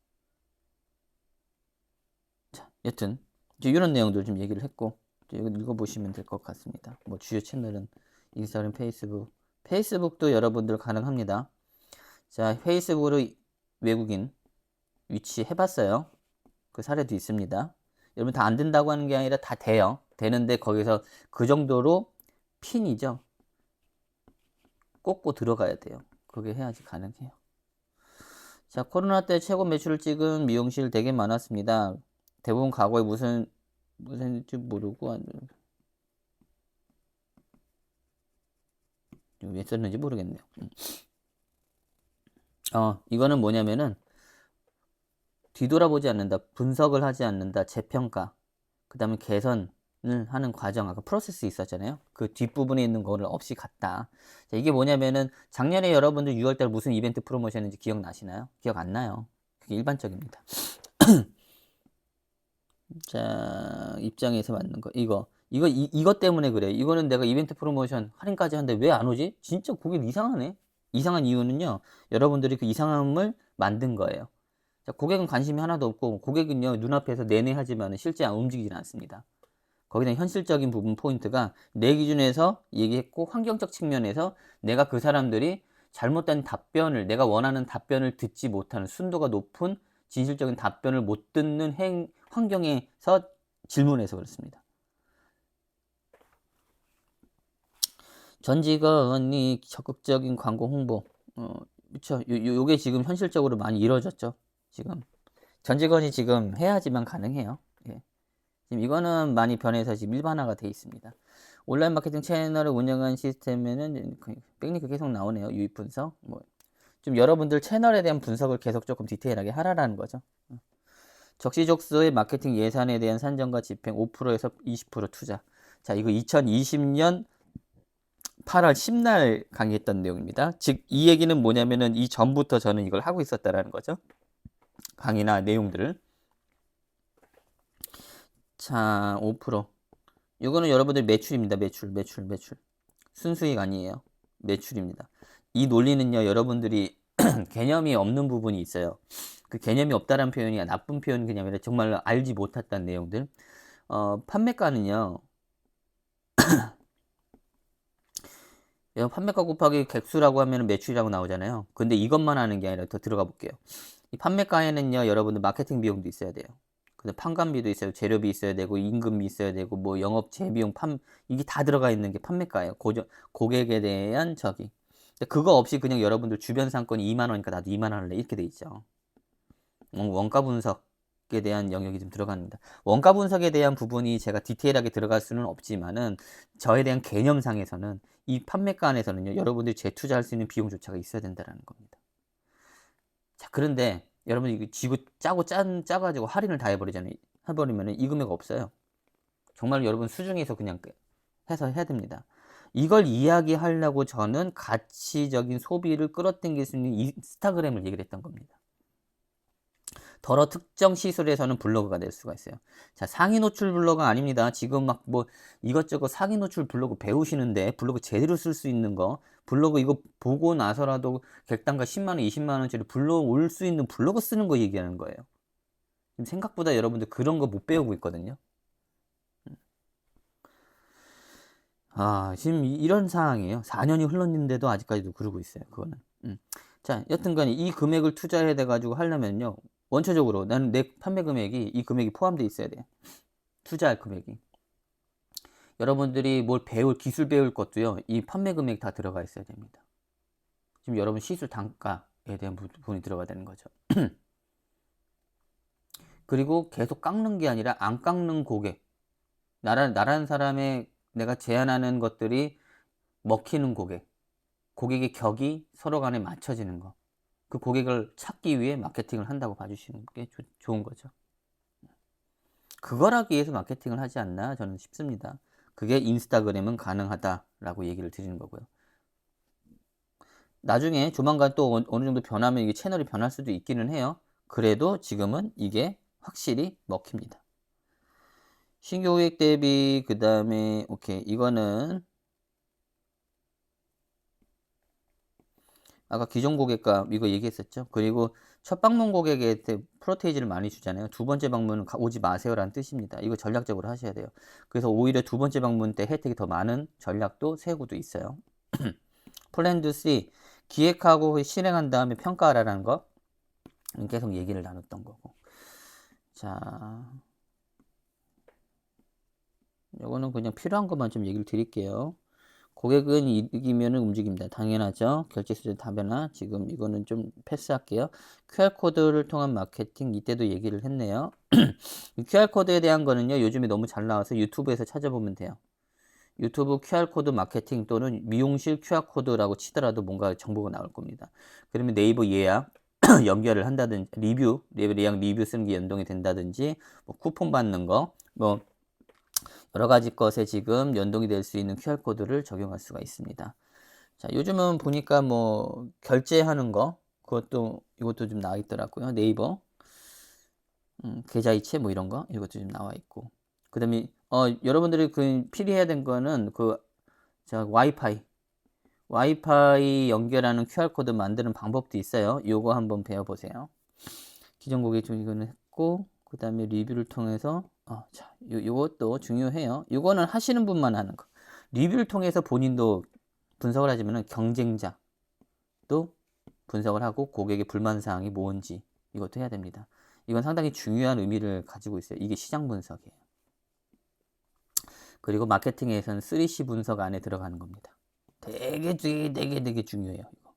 자, 여튼 이제 이런 내용들 좀 얘기를 했고 이거 읽어보시면 될 것 같습니다. 뭐 주요 채널은 인스타그램, 페이스북도 여러분들 가능합니다. 자, 페이스북으로 외국인 위치 해봤어요. 그 사례도 있습니다. 여러분 다 안 된다고 하는 게 아니라 다 돼요. 되는데 거기서 그 정도로 핀이죠. 꽂고 들어가야 돼요. 그게 해야지 가능해요. 자, 코로나 때 최고 매출을 찍은 미용실 되게 많았습니다. 대부분 과거에 무슨인지 모르고 왜 썼는지 모르겠네요. 이거는 뭐냐면은 뒤돌아보지 않는다, 분석을 하지 않는다, 재평가, 그 다음에 개선을 하는 과정, 아까 프로세스 있었잖아요. 그 뒷부분에 있는 거를 없이 갔다. 자, 이게 뭐냐면은 작년에 여러분들 6월달 무슨 이벤트 프로모션 했는지 기억나시나요? 기억 안 나요. 그게 일반적입니다. 자, 입장에서 맞는 거. 이것 때문에 그래. 이거는 내가 이벤트 프로모션 할인까지 하는데 왜 안 오지? 진짜 고객 이상하네. 이상한 이유는요, 여러분들이 그 이상함을 만든 거예요. 자, 고객은 관심이 하나도 없고, 고객은요, 눈앞에서 내내 하지만 실제 움직이진 않습니다. 거기는 현실적인 부분 포인트가 내 기준에서 얘기했고, 환경적 측면에서 내가 그 사람들이 잘못된 답변을, 내가 원하는 답변을 듣지 못하는 순도가 높은 진실적인 답변을 못 듣는 환경에서 질문해서 그렇습니다. 전 직원이 적극적인 광고 홍보, 그쵸. 요게 지금 현실적으로 많이 이루어졌죠. 지금 전 직원이 지금 해야지만 가능해요. 예. 지금 이거는 많이 변해서 지금 일반화가 돼 있습니다. 온라인 마케팅 채널을 운영한 시스템에는 백링크 계속 나오네요. 유입 분석. 좀 여러분들 채널에 대한 분석을 계속 조금 디테일하게 하라라는 거죠. 적시적소의 마케팅 예산에 대한 산정과 집행 5%에서 20% 투자. 자, 이거 2020년 8월 10날 강의했던 내용입니다. 즉, 이 얘기는 뭐냐면은 이 전부터 저는 이걸 하고 있었다라는 거죠. 강의나 내용들을. 자, 5%. 이거는 여러분들 매출입니다. 매출. 순수익 아니에요. 매출입니다. 이 논리는요, 여러분들이 개념이 없는 부분이 있어요. 그 개념이 없다는 표현이 나쁜 표현 그냥 아니라 정말 알지 못했다는 내용들. 판매가는요, 판매가 곱하기 객수라고 하면 매출이라고 나오잖아요. 근데 이것만 하는 게 아니라 더 들어가 볼게요. 이 판매가에는요, 여러분들 마케팅 비용도 있어야 돼요. 근데 판관비도 있어요. 재료비 있어야 되고, 임금비 있어야 되고, 뭐 영업 재비용, 이게 다 들어가 있는 게 판매가예요. 고객에 대한 저기. 그거 없이 그냥 여러분들 주변 상권이 2만 원이니까 나도 2만 원 할래 이렇게 돼 있죠. 원가 분석에 대한 영역이 좀 들어갑니다. 원가 분석에 대한 부분이 제가 디테일하게 들어갈 수는 없지만은 저에 대한 개념상에서는 이 판매가 안에서는요, 여러분들이 재투자할 수 있는 비용조차가 있어야 된다는 겁니다. 자, 그런데 여러분 이거 지고 짜가지고 할인을 다 해버리면은 이 금액 없어요. 정말 여러분 수중에서 그냥 해서 해야 됩니다. 이걸 이야기하려고 저는 가치적인 소비를 끌어당길 수 있는 인스타그램을 얘기를 했던 겁니다. 더러 특정 시술에서는 블로그가 될 수가 있어요. 자, 상위 노출 블로그가 아닙니다. 지금 막 뭐 이것저것 상위 노출 블로그 배우시는데 블로그 제대로 쓸 수 있는 거, 블로그 이거 보고 나서라도 객단가 10만원, 20만원짜리 블로그 올 수 있는 블로그 쓰는 거 얘기하는 거예요. 지금 생각보다 여러분들 그런 거 못 배우고 있거든요. 지금 이런 상황이에요. 4년이 흘렀는데도 아직까지도 그러고 있어요. 그거는. 자, 여튼간에 이 금액을 투자해야 돼가지고 하려면요, 원초적으로 나는 내 판매 금액이 이 금액이 포함되어 있어야 돼요. 투자할 금액이. 여러분들이 기술 배울 것도요, 이 판매 금액 다 들어가 있어야 됩니다. 지금 여러분 시술 단가에 대한 부분이 들어가야 되는 거죠. 그리고 계속 깎는 게 아니라 안 깎는 고객. 나라는 사람의 내가 제안하는 것들이 먹히는 고객. 고객의 격이 서로 간에 맞춰지는 거. 그 고객을 찾기 위해 마케팅을 한다고 봐주시는 게 좋은 거죠. 그걸 하기 위해서 마케팅을 하지 않나 저는 싶습니다. 그게 인스타그램은 가능하다라고 얘기를 드리는 거고요. 나중에 조만간 또 어느 정도 변하면 이게 채널이 변할 수도 있기는 해요. 그래도 지금은 이게 확실히 먹힙니다. 신규 고객 대비 그 다음에 오케이, 이거는 아까 기존 고객과 이거 얘기했었죠. 그리고 첫 방문 고객에 프로테이지를 많이 주잖아요. 두 번째 방문은 오지 마세요라는 뜻입니다. 이거 전략적으로 하셔야 돼요. 그래서 오히려 두 번째 방문 때 혜택이 더 많은 전략도 세우고도 있어요. 플랜드 3, 기획하고 실행한 다음에 평가하라는 거 계속 얘기를 나눴던 거고. 자, 요거는 그냥 필요한 것만 좀 얘기를 드릴게요. 고객은 이익이면 움직입니다. 당연하죠. 결제 수준 다변화. 지금 이거는 좀 패스할게요. QR코드를 통한 마케팅, 이때도 얘기를 했네요. QR코드에 대한 거는요, 요즘에 너무 잘 나와서 유튜브에서 찾아보면 돼요. 유튜브 QR코드 마케팅 또는 미용실 QR코드라고 치더라도 뭔가 정보가 나올 겁니다. 그러면 네이버 예약 연결을 한다든지, 예약 리뷰 쓰는 게 연동이 된다든지, 뭐 쿠폰 받는 거, 뭐 여러 가지 것에 지금 연동이 될 수 있는 QR코드를 적용할 수가 있습니다. 자, 요즘은 보니까 뭐 결제하는 거, 이것도 좀 나와 있더라고요. 네이버 계좌이체 뭐 이런 거, 이것도 좀 나와 있고. 그 다음에 여러분들이 필요해야 된 거는 와이파이 연결하는 QR코드 만드는 방법도 있어요. 요거 한번 배워보세요. 기존 고객 중 이거는 했고, 그 다음에 리뷰를 통해서 자, 요것도 중요해요. 요거는 하시는 분만 하는 거. 리뷰를 통해서 본인도 분석을 하지만은 경쟁자도 분석을 하고 고객의 불만 사항이 뭔지 이것도 해야 됩니다. 이건 상당히 중요한 의미를 가지고 있어요. 이게 시장 분석이에요. 그리고 마케팅에서는 3C 분석 안에 들어가는 겁니다. 되게 중요해요. 이거.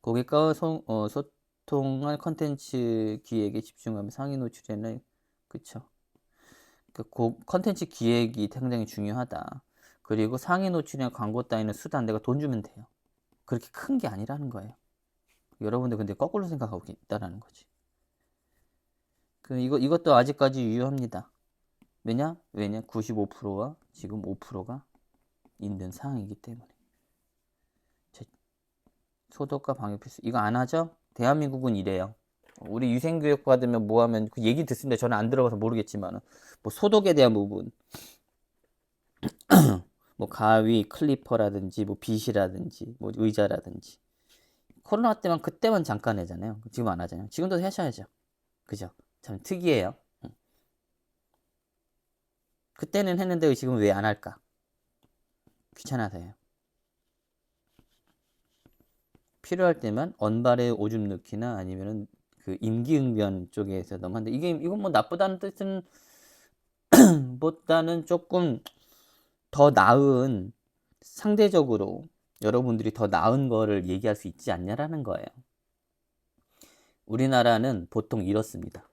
고객과 소통할 컨텐츠 기획에 집중하면 상위 노출에는 그쵸. 컨텐츠 기획이 굉장히 중요하다. 그리고 상위 노출이나 광고 따위는 수단 내가 돈 주면 돼요. 그렇게 큰 게 아니라는 거예요. 여러분들 근데 거꾸로 생각하고 있다라는 거지. 이것도 아직까지 유효합니다. 왜냐? 95%와 지금 5%가 있는 상황이기 때문에. 소독과 방역 필수. 이거 안 하죠? 대한민국은 이래요. 우리 유생교육 받으면 뭐 하면 그 얘기 듣습니다. 저는 안 들어가서 모르겠지만 뭐 소독에 대한 부분 뭐 가위, 클리퍼라든지 뭐 빗이라든지 뭐 의자라든지 코로나 때만 그때만 잠깐 하잖아요. 지금 안 하잖아요. 지금도 하셔야죠. 그죠? 참 특이해요. 그때는 했는데 지금 왜 안 할까? 귀찮아서요. 필요할 때만 언발에 오줌 넣기나 아니면은 그 임기응변 쪽에서 너무 한데 이건 뭐 나쁘다는 뜻은 보다는 조금 더 나은 상대적으로 여러분들이 더 나은 거를 얘기할 수 있지 않냐라는 거예요. 우리나라는 보통 이렇습니다.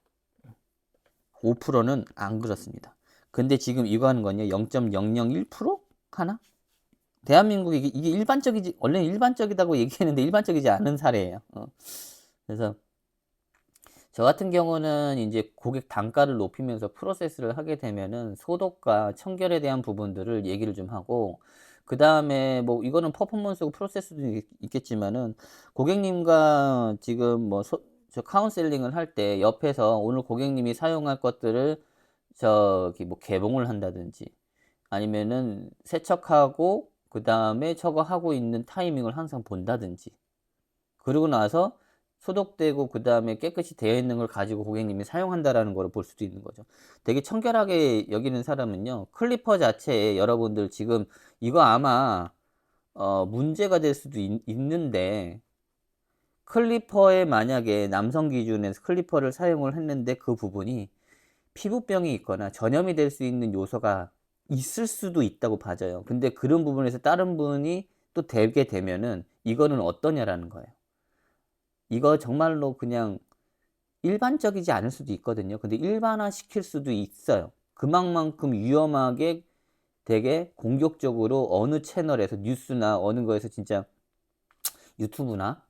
5%는 안 그렇습니다. 근데 지금 이거 하는 건요 0.001% 하나? 대한민국이 이게 일반적이지 원래 일반적이다고 얘기했는데 일반적이지 않은 사례예요. 그래서 저 같은 경우는 이제 고객 단가를 높이면서 프로세스를 하게 되면은 소독과 청결에 대한 부분들을 얘기를 좀 하고 그 다음에 뭐 이거는 퍼포먼스고 프로세스도 있겠지만은 고객님과 지금 저 카운셀링을 할 때 옆에서 오늘 고객님이 사용할 것들을 뭐 개봉을 한다든지 아니면은 세척하고 그 다음에 저거 하고 있는 타이밍을 항상 본다든지 그러고 나서 소독되고 그 다음에 깨끗이 되어 있는 걸 가지고 고객님이 사용한다라는 걸 볼 수도 있는 거죠. 되게 청결하게 여기는 사람은요. 클리퍼 자체에 여러분들 지금 이거 아마 문제가 될 수도 있는데 클리퍼에 만약에 남성 기준에서 클리퍼를 사용을 했는데 그 부분이 피부병이 있거나 전염이 될 수 있는 요소가 있을 수도 있다고 봐져요. 근데 그런 부분에서 다른 분이 또 되게 되면은 이거는 어떠냐라는 거예요. 이거 정말로 그냥 일반적이지 않을 수도 있거든요. 근데 일반화 시킬 수도 있어요. 그만큼 위험하게 되게 공격적으로 어느 채널에서 뉴스나 어느 거에서 진짜 유튜브나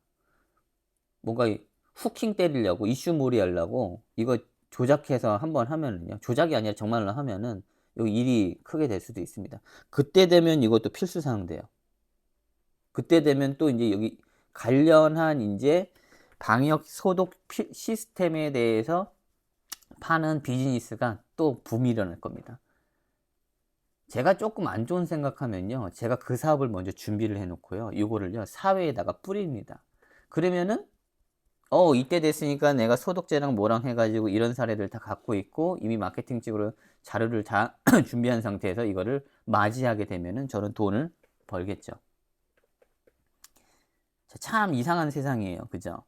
뭔가 후킹 때리려고 이슈몰이 하려고 이거 조작해서 한번 하면은요. 조작이 아니라 정말로 하면은 여기 일이 크게 될 수도 있습니다. 그때 되면 이것도 필수사항 돼요. 그때 되면 또 이제 여기 관련한 이제 방역 소독 시스템에 대해서 파는 비즈니스가 또 붐이 일어날 겁니다. 제가 조금 안 좋은 생각하면요. 제가 그 사업을 먼저 준비를 해 놓고요. 이거를요. 사회에다가 뿌립니다. 그러면은 이때 됐으니까 내가 소독제랑 뭐랑 해가지고 이런 사례를 다 갖고 있고 이미 마케팅적으로 자료를 다 준비한 상태에서 이거를 맞이하게 되면은 저는 돈을 벌겠죠. 참 이상한 세상이에요. 그죠?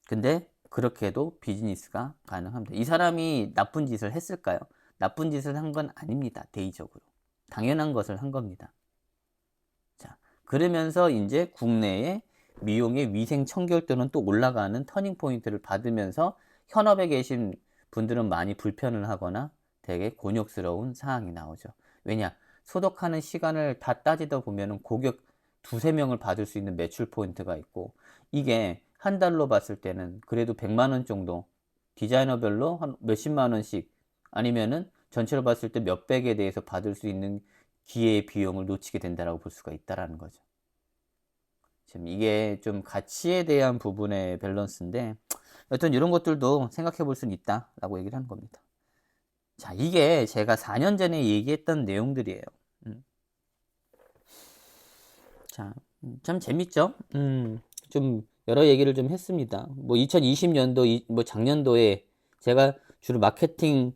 근데 그렇게도 비즈니스가 가능합니다. 이 사람이 나쁜 짓을 했을까요? 나쁜 짓을 한 건 아닙니다. 대의적으로. 당연한 것을 한 겁니다. 자, 그러면서 이제 국내에 미용의 위생 청결도는 또 올라가는 터닝 포인트를 받으면서 현업에 계신 분들은 많이 불편을 하거나 되게 곤욕스러운 상황이 나오죠. 왜냐? 소독하는 시간을 다 따지다 보면은 고객 두세 명을 받을 수 있는 매출 포인트가 있고, 이게 한 달로 봤을 때는 그래도 100만 원 정도, 디자이너별로 한 몇십만 원씩, 아니면은 전체로 봤을 때 몇백에 대해서 받을 수 있는 기회의 비용을 놓치게 된다라고 볼 수가 있다라는 거죠. 지금 이게 좀 가치에 대한 부분의 밸런스인데, 여튼 이런 것들도 생각해 볼 수는 있다라고 얘기를 하는 겁니다. 자, 이게 제가 4년 전에 얘기했던 내용들이에요. 자, 참 재밌죠? 좀 여러 얘기를 좀 했습니다. 뭐 2020년도, 뭐 작년도에 제가 주로 마케팅,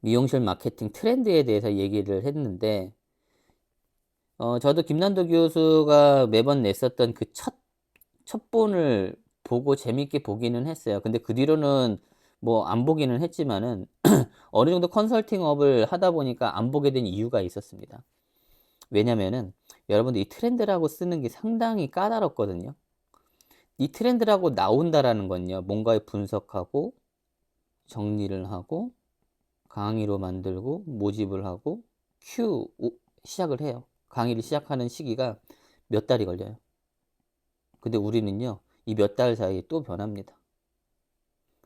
미용실 마케팅 트렌드에 대해서 얘기를 했는데, 저도 김난도 교수가 매번 냈었던 그 첫 본을 보고 재밌게 보기는 했어요. 근데 그 뒤로는 뭐 안 보기는 했지만은 어느 정도 컨설팅업을 하다 보니까 안 보게 된 이유가 있었습니다. 왜냐면은 여러분들 이 트렌드라고 쓰는 게 상당히 까다롭거든요. 이 트렌드라고 나온다라는 건요, 뭔가에 분석하고 정리를 하고 강의로 만들고 모집을 하고 시작을 해요. 강의를 시작하는 시기가 몇 달이 걸려요. 근데 우리는요, 이 몇 달 사이에 또 변합니다.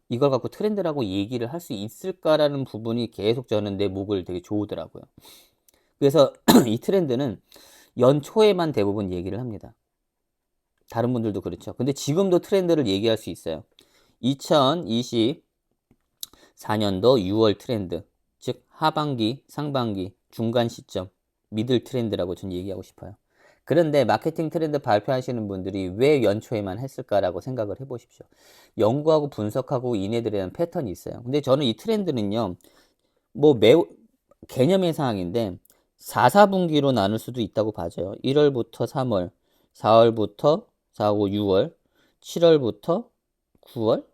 이걸 갖고 트렌드라고 얘기를 할 수 있을까라는 부분이 계속 저는 내 목을 되게 조우더라고요. 그래서 이 트렌드는 연초에만 대부분 얘기를 합니다. 다른 분들도 그렇죠. 근데 지금도 트렌드를 얘기할 수 있어요. 2024년도 6월 트렌드, 즉 하반기, 상반기, 중간 시점, 미들 트렌드라고 저는 얘기하고 싶어요. 그런데 마케팅 트렌드 발표하시는 분들이 왜 연초에만 했을까라고 생각을 해보십시오. 연구하고 분석하고 이내들에 대한 패턴이 있어요. 근데 저는 이 트렌드는요, 뭐 매우 개념의 사항인데 4, 4분기로 나눌 수도 있다고 봐져요. 1월부터 3월, 4월부터 4, 5, 6월, 7월부터 9월,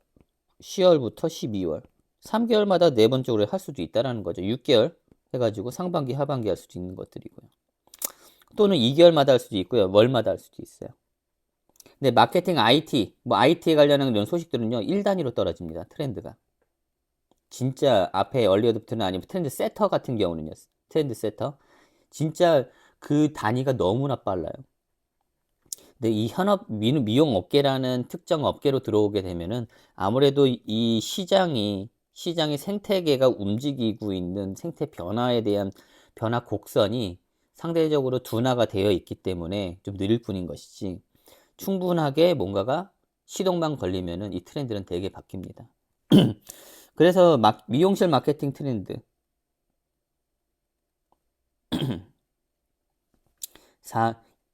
10월부터 12월. 3개월마다 네 번쪽으로 할 수도 있다라는 거죠. 6개월 해가지고 상반기, 하반기 할 수도 있는 것들이고요. 또는 2개월마다 할 수도 있고요. 월마다 할 수도 있어요. 근데 마케팅 IT, 뭐 IT에 관련한 이런 소식들은요, 1단위로 떨어집니다. 트렌드가. 진짜 앞에 얼리 어댑터는 아니면 트렌드 세터 같은 경우는요. 트렌드 세터. 진짜 그 단위가 너무나 빨라요. 근데 이 현업 미용 업계라는 특정 업계로 들어오게 되면은 아무래도 이 시장의 생태계가 움직이고 있는 생태 변화에 대한 변화 곡선이 상대적으로 둔화가 되어 있기 때문에 좀 느릴 뿐인 것이지, 충분하게 뭔가가 시동만 걸리면은 이 트렌드는 되게 바뀝니다. 그래서 미용실 마케팅 트렌드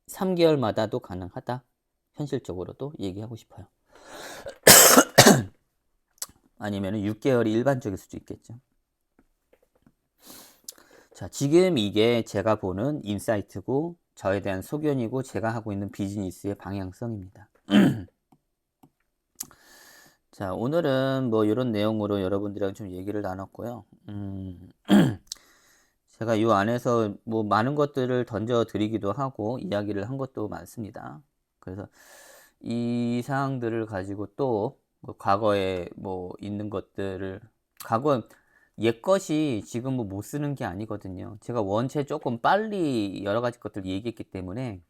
3개월마다도 가능하다. 현실적으로도 얘기하고 싶어요. 아니면 6개월이 일반적일 수도 있겠죠. 자, 지금 이게 제가 보는 인사이트고 저에 대한 소견이고 제가 하고 있는 비즈니스의 방향성입니다. 자, 오늘은 뭐 이런 내용으로 여러분들이랑 좀 얘기를 나눴고요. 제가 이 안에서 뭐 많은 것들을 던져 드리기도 하고 이야기를 한 것도 많습니다. 그래서 이 사항들을 가지고 또뭐 과거에 뭐 있는 것들을, 과거 옛 것이 지금 뭐 못 쓰는 게 아니거든요. 제가 원체 조금 빨리 여러 가지 것들 얘기했기 때문에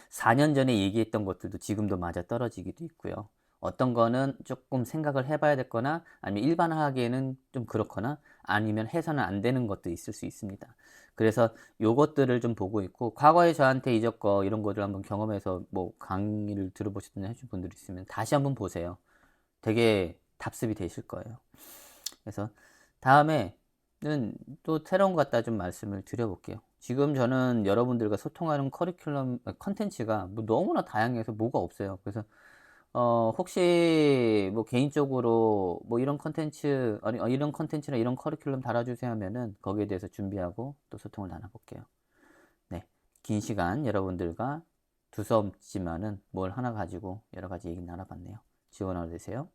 4년 전에 얘기했던 것들도 지금도 맞아 떨어지기도 있고요. 어떤 거는 조금 생각을 해봐야 됐거나 아니면 일반화하기에는 좀 그렇거나 아니면 해서는 안 되는 것도 있을 수 있습니다. 그래서 요것들을 좀 보고 있고, 과거에 저한테 이적거 이런 것들 한번 경험해서 뭐 강의를 들어보셨던 해준 분들 있으면 다시 한번 보세요. 되게 답습이 되실 거예요. 그래서 다음에는 또 새로운 것 갖다 좀 말씀을 드려볼게요. 지금 저는 여러분들과 소통하는 커리큘럼 컨텐츠가 뭐 너무나 다양해서 뭐가 없어요. 그래서 혹시 뭐 개인적으로 뭐 이런 컨텐츠, 아니 이런 컨텐츠나 이런 커리큘럼 달아주세요 하면은 거기에 대해서 준비하고 또 소통을 나눠볼게요. 네, 긴 시간 여러분들과 두서없지만은 뭘 하나 가지고 여러 가지 얘기 나눠봤네요. 좋은 하루 되세요.